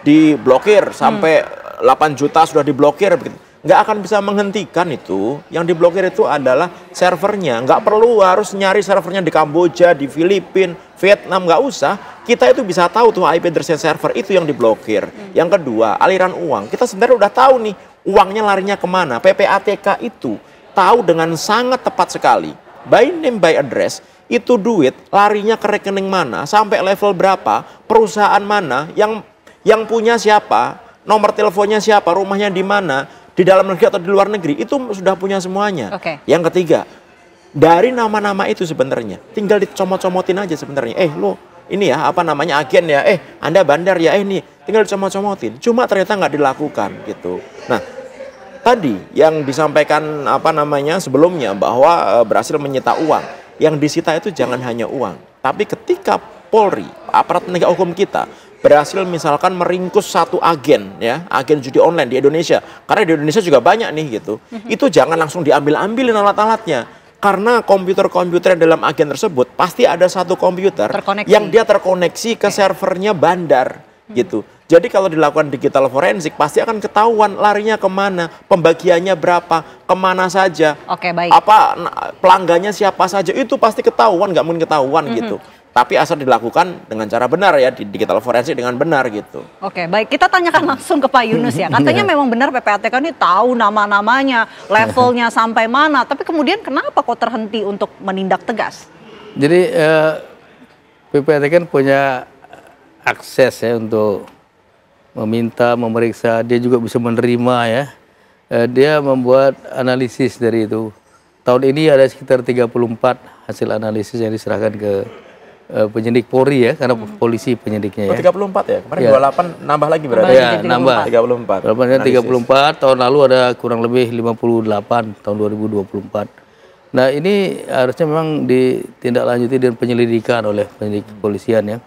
diblokir, sampai 8 juta sudah diblokir. Nggak akan bisa menghentikan itu. Yang diblokir itu adalah servernya. Nggak perlu harus nyari servernya di Kamboja, di Filipina, Vietnam, nggak usah. Kita itu bisa tahu tuh IP address server itu yang diblokir. Yang kedua, aliran uang. Kita sebenarnya udah tahu nih uangnya larinya kemana. PPATK itu tahu dengan sangat tepat sekali. By name, by address, itu duit larinya ke rekening mana, sampai level berapa, perusahaan mana, yang punya siapa, nomor teleponnya siapa, rumahnya di mana, di dalam negeri atau di luar negeri, itu sudah punya semuanya. Yang ketiga, dari nama-nama itu sebenarnya tinggal dicomot-comotin aja sebenarnya. Lo ini ya agen ya, Anda bandar ya, nih tinggal dicomot-comotin. Cuma ternyata nggak dilakukan gitu. Nah, tadi yang disampaikan sebelumnya bahwa berhasil menyita uang. Yang disita itu jangan hanya uang, tapi ketika Polri, aparat penegak hukum kita berhasil misalkan meringkus satu agen judi online di Indonesia, karena di Indonesia juga banyak nih gitu, itu jangan langsung diambil-ambilin alat-alatnya, karena komputer-komputer dalam agen tersebut pasti ada satu komputer yang dia terkoneksi ke servernya bandar gitu. Jadi kalau dilakukan digital forensik pasti akan ketahuan larinya kemana, pembagiannya berapa, kemana saja, pelanggannya siapa saja, itu pasti ketahuan, nggak mungkin ketahuan gitu. Tapi asal dilakukan dengan cara benar ya, di digital forensik dengan benar gitu. Oke, baik. Kita tanyakan langsung ke Pak Yunus ya. Katanya memang benar PPATK ini tahu nama-namanya, levelnya sampai mana. Tapi kemudian kenapa kok terhenti untuk menindak tegas? Jadi PPATK kan punya akses ya untuk meminta, memeriksa. Dia juga bisa menerima ya. Dia membuat analisis dari itu. Tahun ini ada sekitar 34 hasil analisis yang diserahkan ke penyidik Polri ya, karena polisi penyidiknya ya. 34 ya? Kemarin 28 nambah lagi berarti? Ya, nambah. 34. 34, tahun lalu ada kurang lebih 58, tahun 2024. Nah ini harusnya memang ditindaklanjuti dan penyelidikan oleh penyidik kepolisian ya.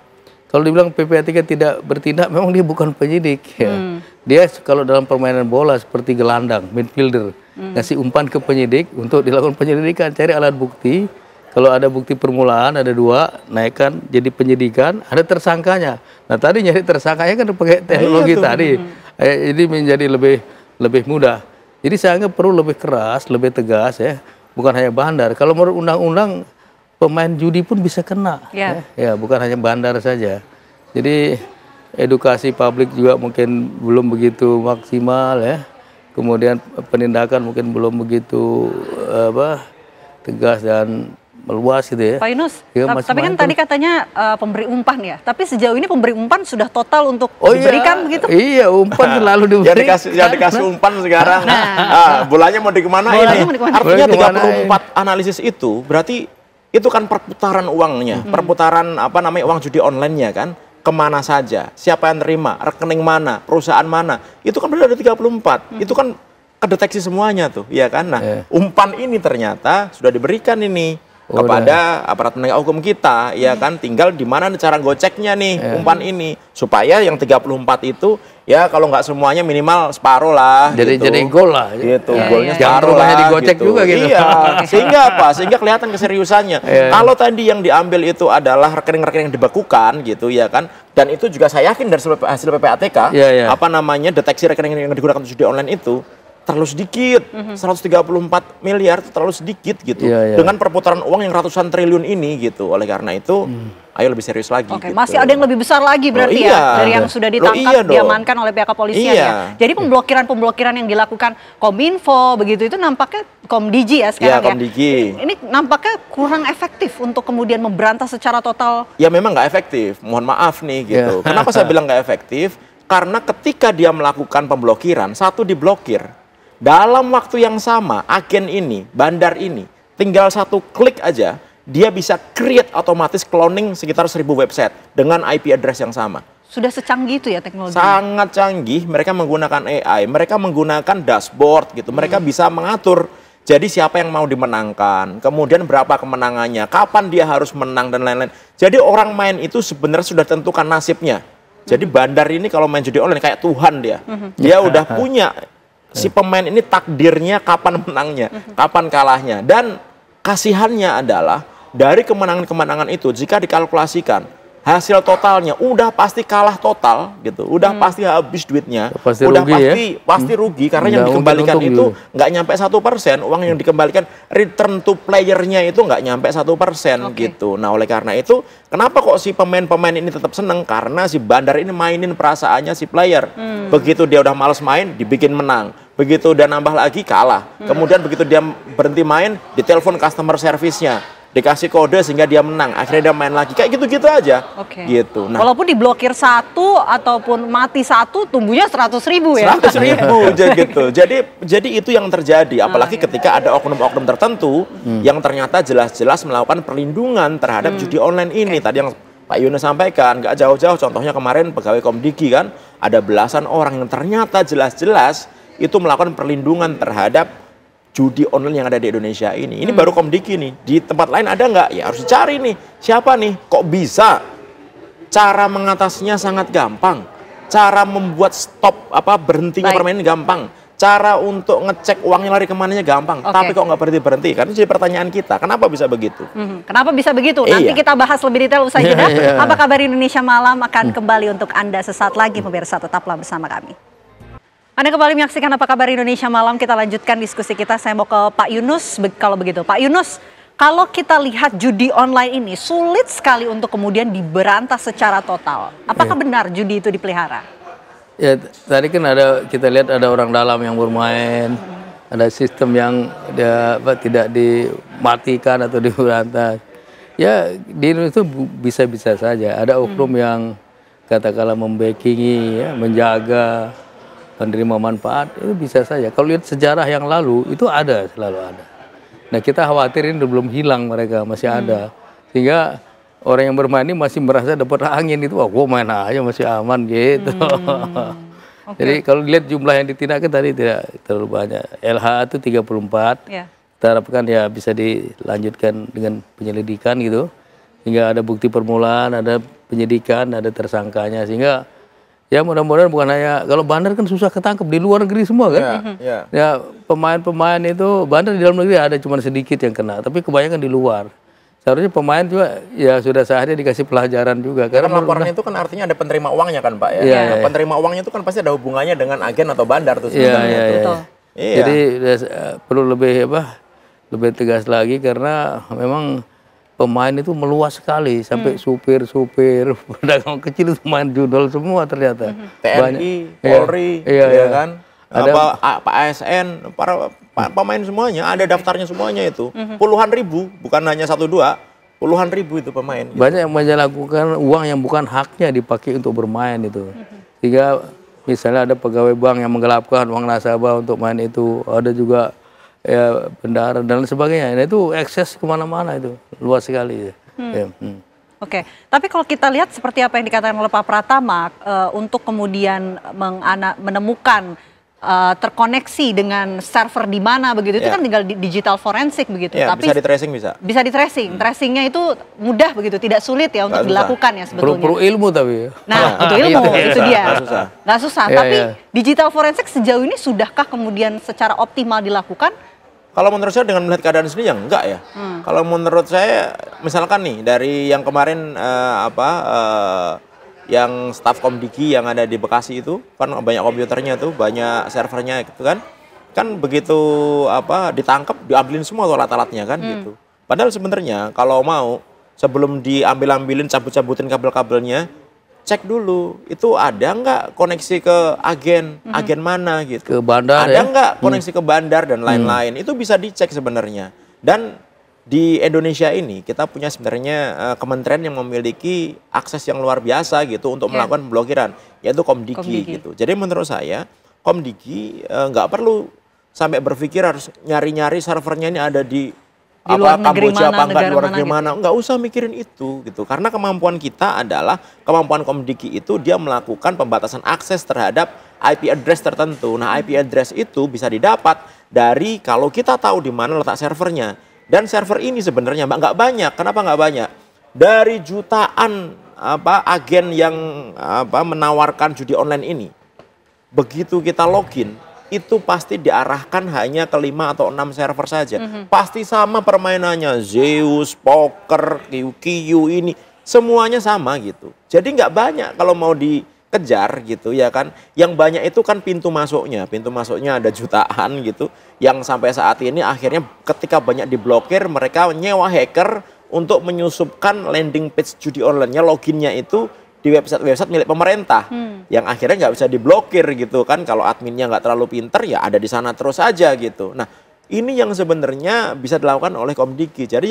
Kalau dibilang PPATK tidak bertindak, memang dia bukan penyidik ya. Dia kalau dalam permainan bola seperti gelandang, midfielder, ngasih umpan ke penyidik untuk dilakukan penyelidikan, cari alat bukti. Kalau ada bukti permulaan, ada 2, naikkan jadi penyidikan, ada tersangkanya. Nah tadi nyari tersangkanya kan pakai teknologi tadi, jadi menjadi lebih mudah. Jadi saya anggap perlu lebih keras, lebih tegas ya, bukan hanya bandar. Kalau menurut undang-undang pemain judi pun bisa kena, ya bukan hanya bandar saja. Jadi edukasi publik juga mungkin belum begitu maksimal ya. Kemudian penindakan mungkin belum begitu tegas dan meluas gitu ya. Pak Yunus, tapi kan tadi katanya pemberi umpan ya. Tapi sejauh ini pemberi umpan sudah total untuk diberikan begitu? Iya, umpan selalu diberikan. Yang dikasih umpan sekarang. Bolanya mau dikemanain nih? Artinya 34 analisis itu berarti itu kan perputaran uangnya, perputaran uang judi online-nya kan, kemana saja, siapa yang terima, rekening mana, perusahaan mana, itu kan berarti ada 34, itu kan kedeteksi semuanya tuh, ya kan? Nah, umpan ini ternyata sudah diberikan ini kepada aparat penegak hukum kita, ya kan? Tinggal di mana cara goceknya nih umpan ini, supaya yang 34 itu ya kalau nggak semuanya minimal separuh lah. Jadi gol lah. Gitu, golnya separuh lah. Digocek gitu. juga gitu. Iya. Sehingga apa? Sehingga kelihatan keseriusannya. Kalau tadi yang diambil itu adalah rekening-rekening yang dibekukan gitu, ya kan? Dan itu juga saya yakin dari hasil PPATK, deteksi rekening yang digunakan untuk judi online terlalu sedikit. 134 miliar itu terlalu sedikit gitu. Dengan perputaran uang yang ratusan triliun ini gitu. Oleh karena itu, ayo lebih serius lagi. Oke, gitu. masih ada yang lebih besar lagi berarti ya dari yang sudah ditangkap, diamankan oleh pihak kepolisian ya. Jadi pemblokiran yang dilakukan Kominfo begitu itu nampaknya Komdigi ya sekarang Komdigi. Ini nampaknya kurang efektif untuk kemudian memberantas secara total. Ya memang nggak efektif. Mohon maaf nih gitu. Kenapa saya bilang nggak efektif? Karena ketika dia melakukan pemblokiran, satu diblokir. Dalam waktu yang sama, agen ini, bandar ini, tinggal satu klik aja, dia bisa create otomatis cloning sekitar 1000 website dengan IP address yang sama. Sudah secanggih itu ya teknologi? Sangat canggih, mereka menggunakan AI, mereka menggunakan dashboard gitu, mereka bisa mengatur. Jadi siapa yang mau dimenangkan, kemudian berapa kemenangannya, kapan dia harus menang, dan lain-lain. Jadi orang main itu sebenarnya sudah tentukan nasibnya. Jadi bandar ini kalau main judi online kayak Tuhan dia. Dia udah punya si pemain ini takdirnya kapan menangnya, kapan kalahnya. Dan kasihannya adalah dari kemenangan-kemenangan itu jika dikalkulasikan hasil totalnya udah pasti kalah total gitu, udah pasti habis duitnya, pasti udah rugi, pasti rugi karena yang dikembalikan itu nggak nyampe 1%, uang yang dikembalikan return to playernya itu nggak nyampe 1% gitu. Nah oleh karena itu kenapa kok si pemain-pemain ini tetap seneng? Karena si bandar ini mainin perasaannya si player. Begitu dia udah males main, dibikin menang. Begitu dia nambah lagi kalah. Kemudian begitu dia berhenti main, ditelepon customer service-nya, dikasih kode sehingga dia menang, akhirnya dia main lagi, kayak gitu-gitu aja. Gitu. Nah, walaupun diblokir satu ataupun mati satu, tumbuhnya 100.000 ya. 100.000 gitu. Jadi itu yang terjadi, apalagi ketika ada oknum-oknum tertentu yang ternyata jelas-jelas melakukan perlindungan terhadap judi online ini. Tadi yang Pak Yunus sampaikan, nggak jauh-jauh, contohnya kemarin pegawai Komdigi kan, ada belasan orang yang ternyata jelas-jelas itu melakukan perlindungan terhadap judi online yang ada di Indonesia ini. Ini baru Komdigi nih. Di tempat lain ada nggak? Ya harus dicari nih. Siapa nih? Kok bisa? Cara mengatasinya sangat gampang. Cara membuat stop berhentinya permainan gampang. Cara untuk ngecek uangnya lari kemananya gampang. Tapi kok nggak berhenti-berhenti? Karena itu jadi pertanyaan kita. Kenapa bisa begitu? Kenapa bisa begitu? Nanti kita bahas lebih detail usai jeda. Apa kabar Indonesia Malam akan kembali untuk Anda sesaat lagi, pemirsa. Tetaplah bersama kami. Anda kembali menyaksikan Apa Kabar Indonesia Malam. Kita lanjutkan diskusi kita. Saya mau ke Pak Yunus kalau begitu. Pak Yunus, kalau kita lihat judi online ini sulit sekali untuk kemudian diberantas secara total. Apakah benar judi itu dipelihara? Ya, tadi kan kita lihat ada orang dalam yang bermain, ada sistem yang tidak dimatikan atau diberantas. Ya, di Indonesia itu bisa-bisa saja. Ada oknum yang katakanlah membackingi, ya, menjaga, penerima manfaat, itu bisa saja. Kalau lihat sejarah yang lalu, itu selalu ada. Nah kita khawatir ini belum hilang mereka, masih ada. Sehingga orang yang bermain ini masih merasa dapat angin itu, wah gue main aja masih aman gitu. Jadi kalau lihat jumlah yang ditindakkan tadi tidak terlalu banyak. LH itu 34, kita harapkan ya bisa dilanjutkan dengan penyelidikan gitu. Hingga ada bukti permulaan, ada penyidikan, ada tersangkanya, sehingga ya mudah-mudahan bukan hanya, kalau bandar kan susah ketangkep, di luar negeri semua kan. Ya pemain-pemain itu, bandar di dalam negeri ada cuma sedikit yang kena, tapi kebanyakan di luar. Seharusnya pemain juga ya sudah saatnya dikasih pelajaran juga. Karena laporan itu kan artinya ada penerima uangnya kan Pak ya. Penerima uangnya itu kan pasti ada hubungannya dengan agen atau bandar tuh sebenarnya. Jadi perlu lebih tegas lagi karena memang pemain itu meluas sekali sampai supir-supir pedagang kecil itu main judol semua ternyata. TNI, Polri, ya kan, Pak ASN, para pemain semuanya ada daftarnya semuanya itu. Puluhan ribu, bukan hanya 1-2, puluhan ribu itu pemain. Banyak yang menyalahgunakan uang yang bukan haknya dipakai untuk bermain itu. Sehingga misalnya ada pegawai bank yang menggelapkan uang nasabah untuk main itu, ada juga ya bendara dan lain sebagainya. Nah, itu ekses kemana-mana itu, luas sekali. Oke, tapi kalau kita lihat seperti apa yang dikatakan oleh Pak Pratama, untuk kemudian menemukan terkoneksi dengan server di mana begitu, itu kan tinggal digital forensik begitu. Tapi bisa di-tracing bisa di-tracing. Tracingnya itu mudah begitu, tidak sulit ya untuk dilakukan ya sebetulnya. Perlu ilmu tapi. Nah, itu ilmu, itu dia. Nggak susah. Tapi digital forensik sejauh ini sudahkah kemudian secara optimal dilakukan? Kalau menurut saya dengan melihat keadaan sendiri ya enggak ya. Kalau menurut saya misalkan nih dari yang kemarin yang staf Komdigi yang ada di Bekasi itu kan banyak komputernya tuh, banyak servernya gitu kan. Kan begitu ditangkap, diambilin semua tuh alat-alatnya kan gitu. Padahal sebenarnya kalau mau sebelum diambil-ambilin, cabut-cabutin kabel-kabelnya, cek dulu itu ada nggak koneksi ke agen mana gitu. Ke bandar ada nggak koneksi ke bandar dan lain-lain. Itu bisa dicek sebenarnya. Dan di Indonesia ini kita punya sebenarnya kementerian yang memiliki akses yang luar biasa gitu untuk melakukan pemblokiran, yaitu Komdigi gitu. Jadi menurut saya Komdigi nggak perlu sampai berpikir harus nyari-nyari servernya ini ada di Kamboja apa enggak, luar negeri mana, nggak usah mikirin itu gitu. Karena kemampuan kita adalah kemampuan Komdigi itu dia melakukan pembatasan akses terhadap IP address tertentu. Nah, IP address itu bisa didapat dari kalau kita tahu di mana letak servernya. Dan server ini sebenarnya nggak banyak. Kenapa nggak banyak? Dari jutaan agen yang menawarkan judi online ini, begitu kita login, itu pasti diarahkan hanya ke 5 atau 6 server saja. Pasti sama permainannya, Zeus, poker, QQ ini, semuanya sama gitu. Jadi nggak banyak kalau mau dikejar gitu ya kan. Yang banyak itu kan pintu masuknya ada jutaan gitu. Yang sampai saat ini akhirnya ketika banyak diblokir, mereka nyewa hacker untuk menyusupkan landing page judi online-nya, loginnya itu di website-website milik pemerintah yang akhirnya nggak bisa diblokir gitu kan. Kalau adminnya nggak terlalu pinter ya ada di sana terus aja gitu. Nah, ini yang sebenarnya bisa dilakukan oleh Komdigi. Jadi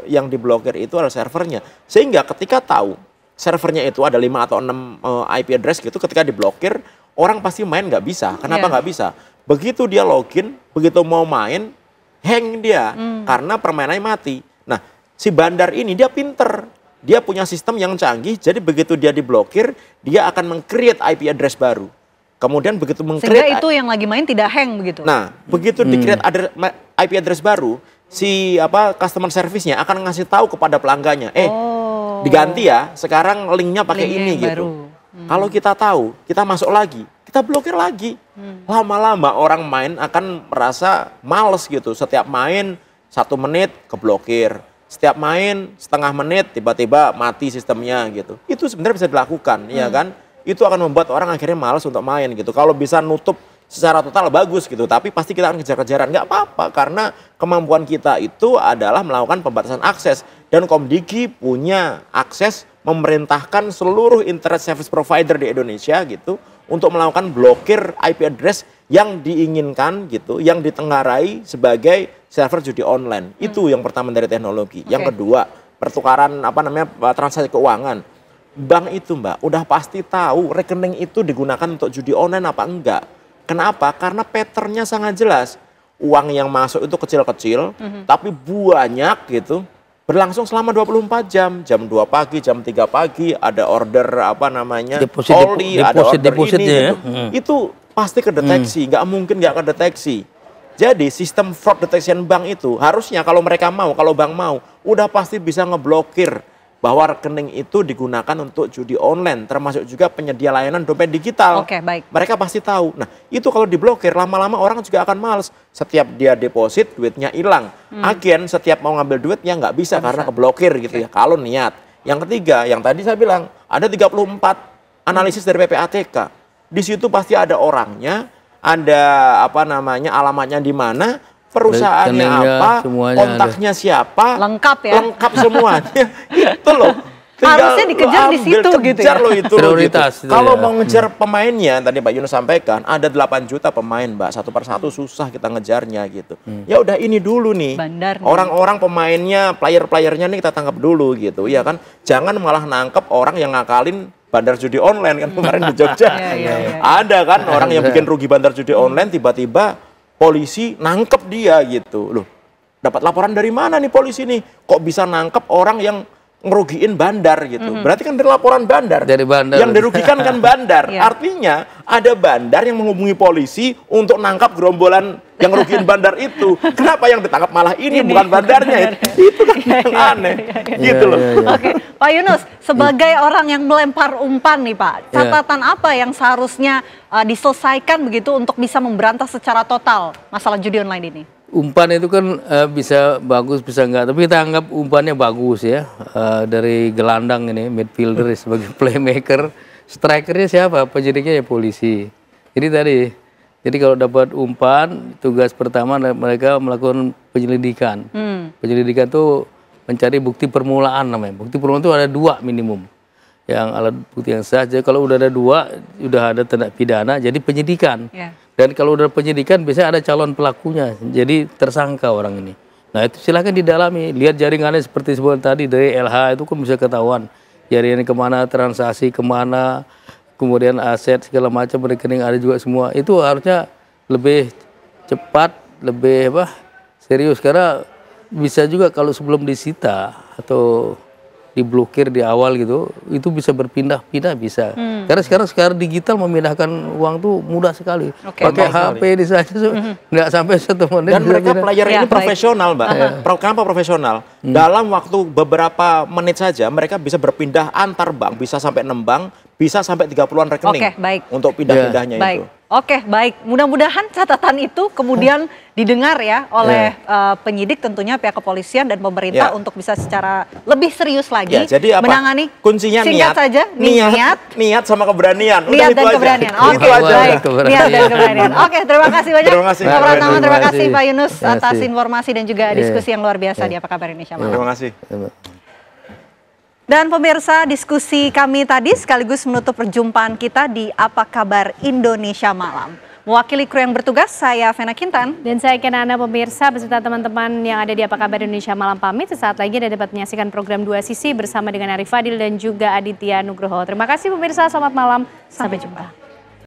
yang diblokir itu adalah servernya. Sehingga ketika tahu servernya itu ada 5 atau 6 IP address gitu, ketika diblokir orang pasti main nggak bisa. Kenapa nggak bisa? Begitu dia login, begitu mau main, hang dia karena permainannya mati. Nah, si bandar ini dia pinter. Dia punya sistem yang canggih, jadi begitu dia diblokir, dia akan meng-create IP address baru. Kemudian begitu meng-create... Sehingga itu yang lagi main tidak hang begitu? Nah, begitu di-create IP address baru, si customer service-nya akan ngasih tahu kepada pelanggannya, diganti ya, sekarang linknya pakai ini gitu. Kalau kita tahu, kita masuk lagi, kita blokir lagi. Lama-lama orang main akan merasa males gitu. Setiap main 1 menit keblokir. Setiap main setengah menit tiba-tiba mati sistemnya gitu. Itu sebenarnya bisa dilakukan, ya kan? Itu akan membuat orang akhirnya malas untuk main gitu. Kalau bisa nutup secara total bagus gitu, tapi pasti kita akan kejar-kejaran. Nggak apa-apa, karena kemampuan kita itu adalah melakukan pembatasan akses. Dan Komdigi punya akses memerintahkan seluruh internet service provider di Indonesia gitu untuk melakukan blokir IP address yang diinginkan gitu, yang ditengarai sebagai server judi online. Itu yang pertama dari teknologi. Yang kedua, pertukaran transaksi keuangan. Bank itu Mbak udah pasti tahu rekening itu digunakan untuk judi online apa enggak. Kenapa? Karena patternnya sangat jelas. Uang yang masuk itu kecil-kecil, tapi banyak gitu. Berlangsung selama 24 jam. Jam 2 pagi, jam 3 pagi, ada order deposit ada order ini ya. gitu. Itu pasti kedeteksi, nggak mungkin nggak kedeteksi. Jadi sistem fraud detection bank itu harusnya kalau mereka mau, kalau bank mau, udah pasti bisa ngeblokir bahwa rekening itu digunakan untuk judi online, termasuk juga penyedia layanan dompet digital. Oke, baik. Mereka pasti tahu. Nah, itu kalau diblokir, lama-lama orang juga akan males. Setiap dia deposit, duitnya hilang. Agen setiap mau ngambil duitnya nggak bisa karena keblokir gitu ya, kalau niat. Yang ketiga, yang tadi saya bilang, ada 34 analisis dari PPATK. Di situ pasti ada orangnya, ada alamatnya di mana, perusahaannya apa, kontaknya ada. Siapa, lengkap ya, lengkap semuanya. Itu loh. Harusnya dikejar di situ gitu ya. Itu prioritas. Gitu. Kalau mau ngejar pemainnya, tadi Pak Yunus sampaikan, ada 8 juta pemain Mbak, satu persatu susah kita ngejarnya gitu. Ya udah ini dulu nih, orang-orang pemainnya, player-playernya nih kita tangkap dulu gitu, ya kan. Jangan malah nangkep orang yang ngakalin bandar judi online kan kemarin di Jogja. Ada kan orang yang bikin rugi bandar judi online, tiba-tiba polisi nangkep dia gitu. Loh, dapat laporan dari mana nih polisi nih? Kok bisa nangkep orang yang ngerugiin bandar gitu. Berarti kan dari laporan bandar. Dari bandar. Yang dirugikan kan bandar. Artinya ada bandar yang menghubungi polisi untuk nangkap gerombolan yang ngerugiin bandar itu. Kenapa yang ditangkap malah ini bukan bandarnya? Itu kan yang aneh. Gitu loh. Oke, Pak Yunus, sebagai orang yang melempar umpan nih Pak, catatan apa yang seharusnya diselesaikan begitu untuk bisa memberantas secara total masalah judi online ini? Umpan itu kan bisa bagus, bisa enggak. Tapi kita anggap umpannya bagus ya. Dari gelandang ini, midfielder sebagai playmaker. Strikernya siapa? Penyidiknya ya polisi. Jadi tadi Jadi kalau dapat umpan, tugas pertama mereka melakukan penyelidikan. Penyelidikan itu mencari bukti permulaan namanya. Bukti permulaan itu ada 2 minimum. Yang alat bukti yang sah. Jadi kalau udah ada 2, udah ada tindak pidana, jadi penyidikan. Dan kalau udah penyidikan, biasanya ada calon pelakunya. Jadi tersangka orang ini. Nah itu silakan didalami. Lihat jaringannya seperti sebelum tadi dari LH itu kan bisa ketahuan. Jaringannya kemana, transaksi kemana, kemudian aset segala macam, rekening ada juga semua. Itu harusnya lebih cepat, lebih serius. Karena bisa juga kalau sebelum disita atau diblokir di awal gitu, itu bisa berpindah-pindah bisa. Karena sekarang digital memindahkan uang tuh mudah sekali. Pakai HP di saja, nggak sampai 1 menit. Dan mereka player ini profesional, Mbak. Kenapa profesional? Dalam waktu beberapa menit saja mereka bisa berpindah antar bank, bisa sampai 6 bank, bisa sampai 30-an rekening untuk pindah-pindahnya itu. Oke, baik. Mudah-mudahan catatan itu kemudian didengar ya oleh penyidik, tentunya pihak kepolisian dan pemerintah untuk bisa secara lebih serius lagi jadi menangani. Kuncinya singkat saja, niat sama keberanian. Niat dan keberanian. Oke, baik. Niat dan keberanian. Oke, terima kasih banyak. Pak Pratama, terima kasih Pak Yunus atas informasi dan juga diskusi yang luar biasa di Apa Kabar Indonesia Malam. Terima kasih. Dan pemirsa, diskusi kami tadi sekaligus menutup perjumpaan kita di Apa Kabar Indonesia Malam. Mewakili kru yang bertugas, saya Vena Kintan. Dan saya Kenana, pemirsa, beserta teman-teman yang ada di Apa Kabar Indonesia Malam pamit. Sesaat lagi Anda dapat menyaksikan program 2 Sisi bersama dengan Arif Fadil dan juga Aditya Nugroho. Terima kasih pemirsa, selamat malam, sampai jumpa.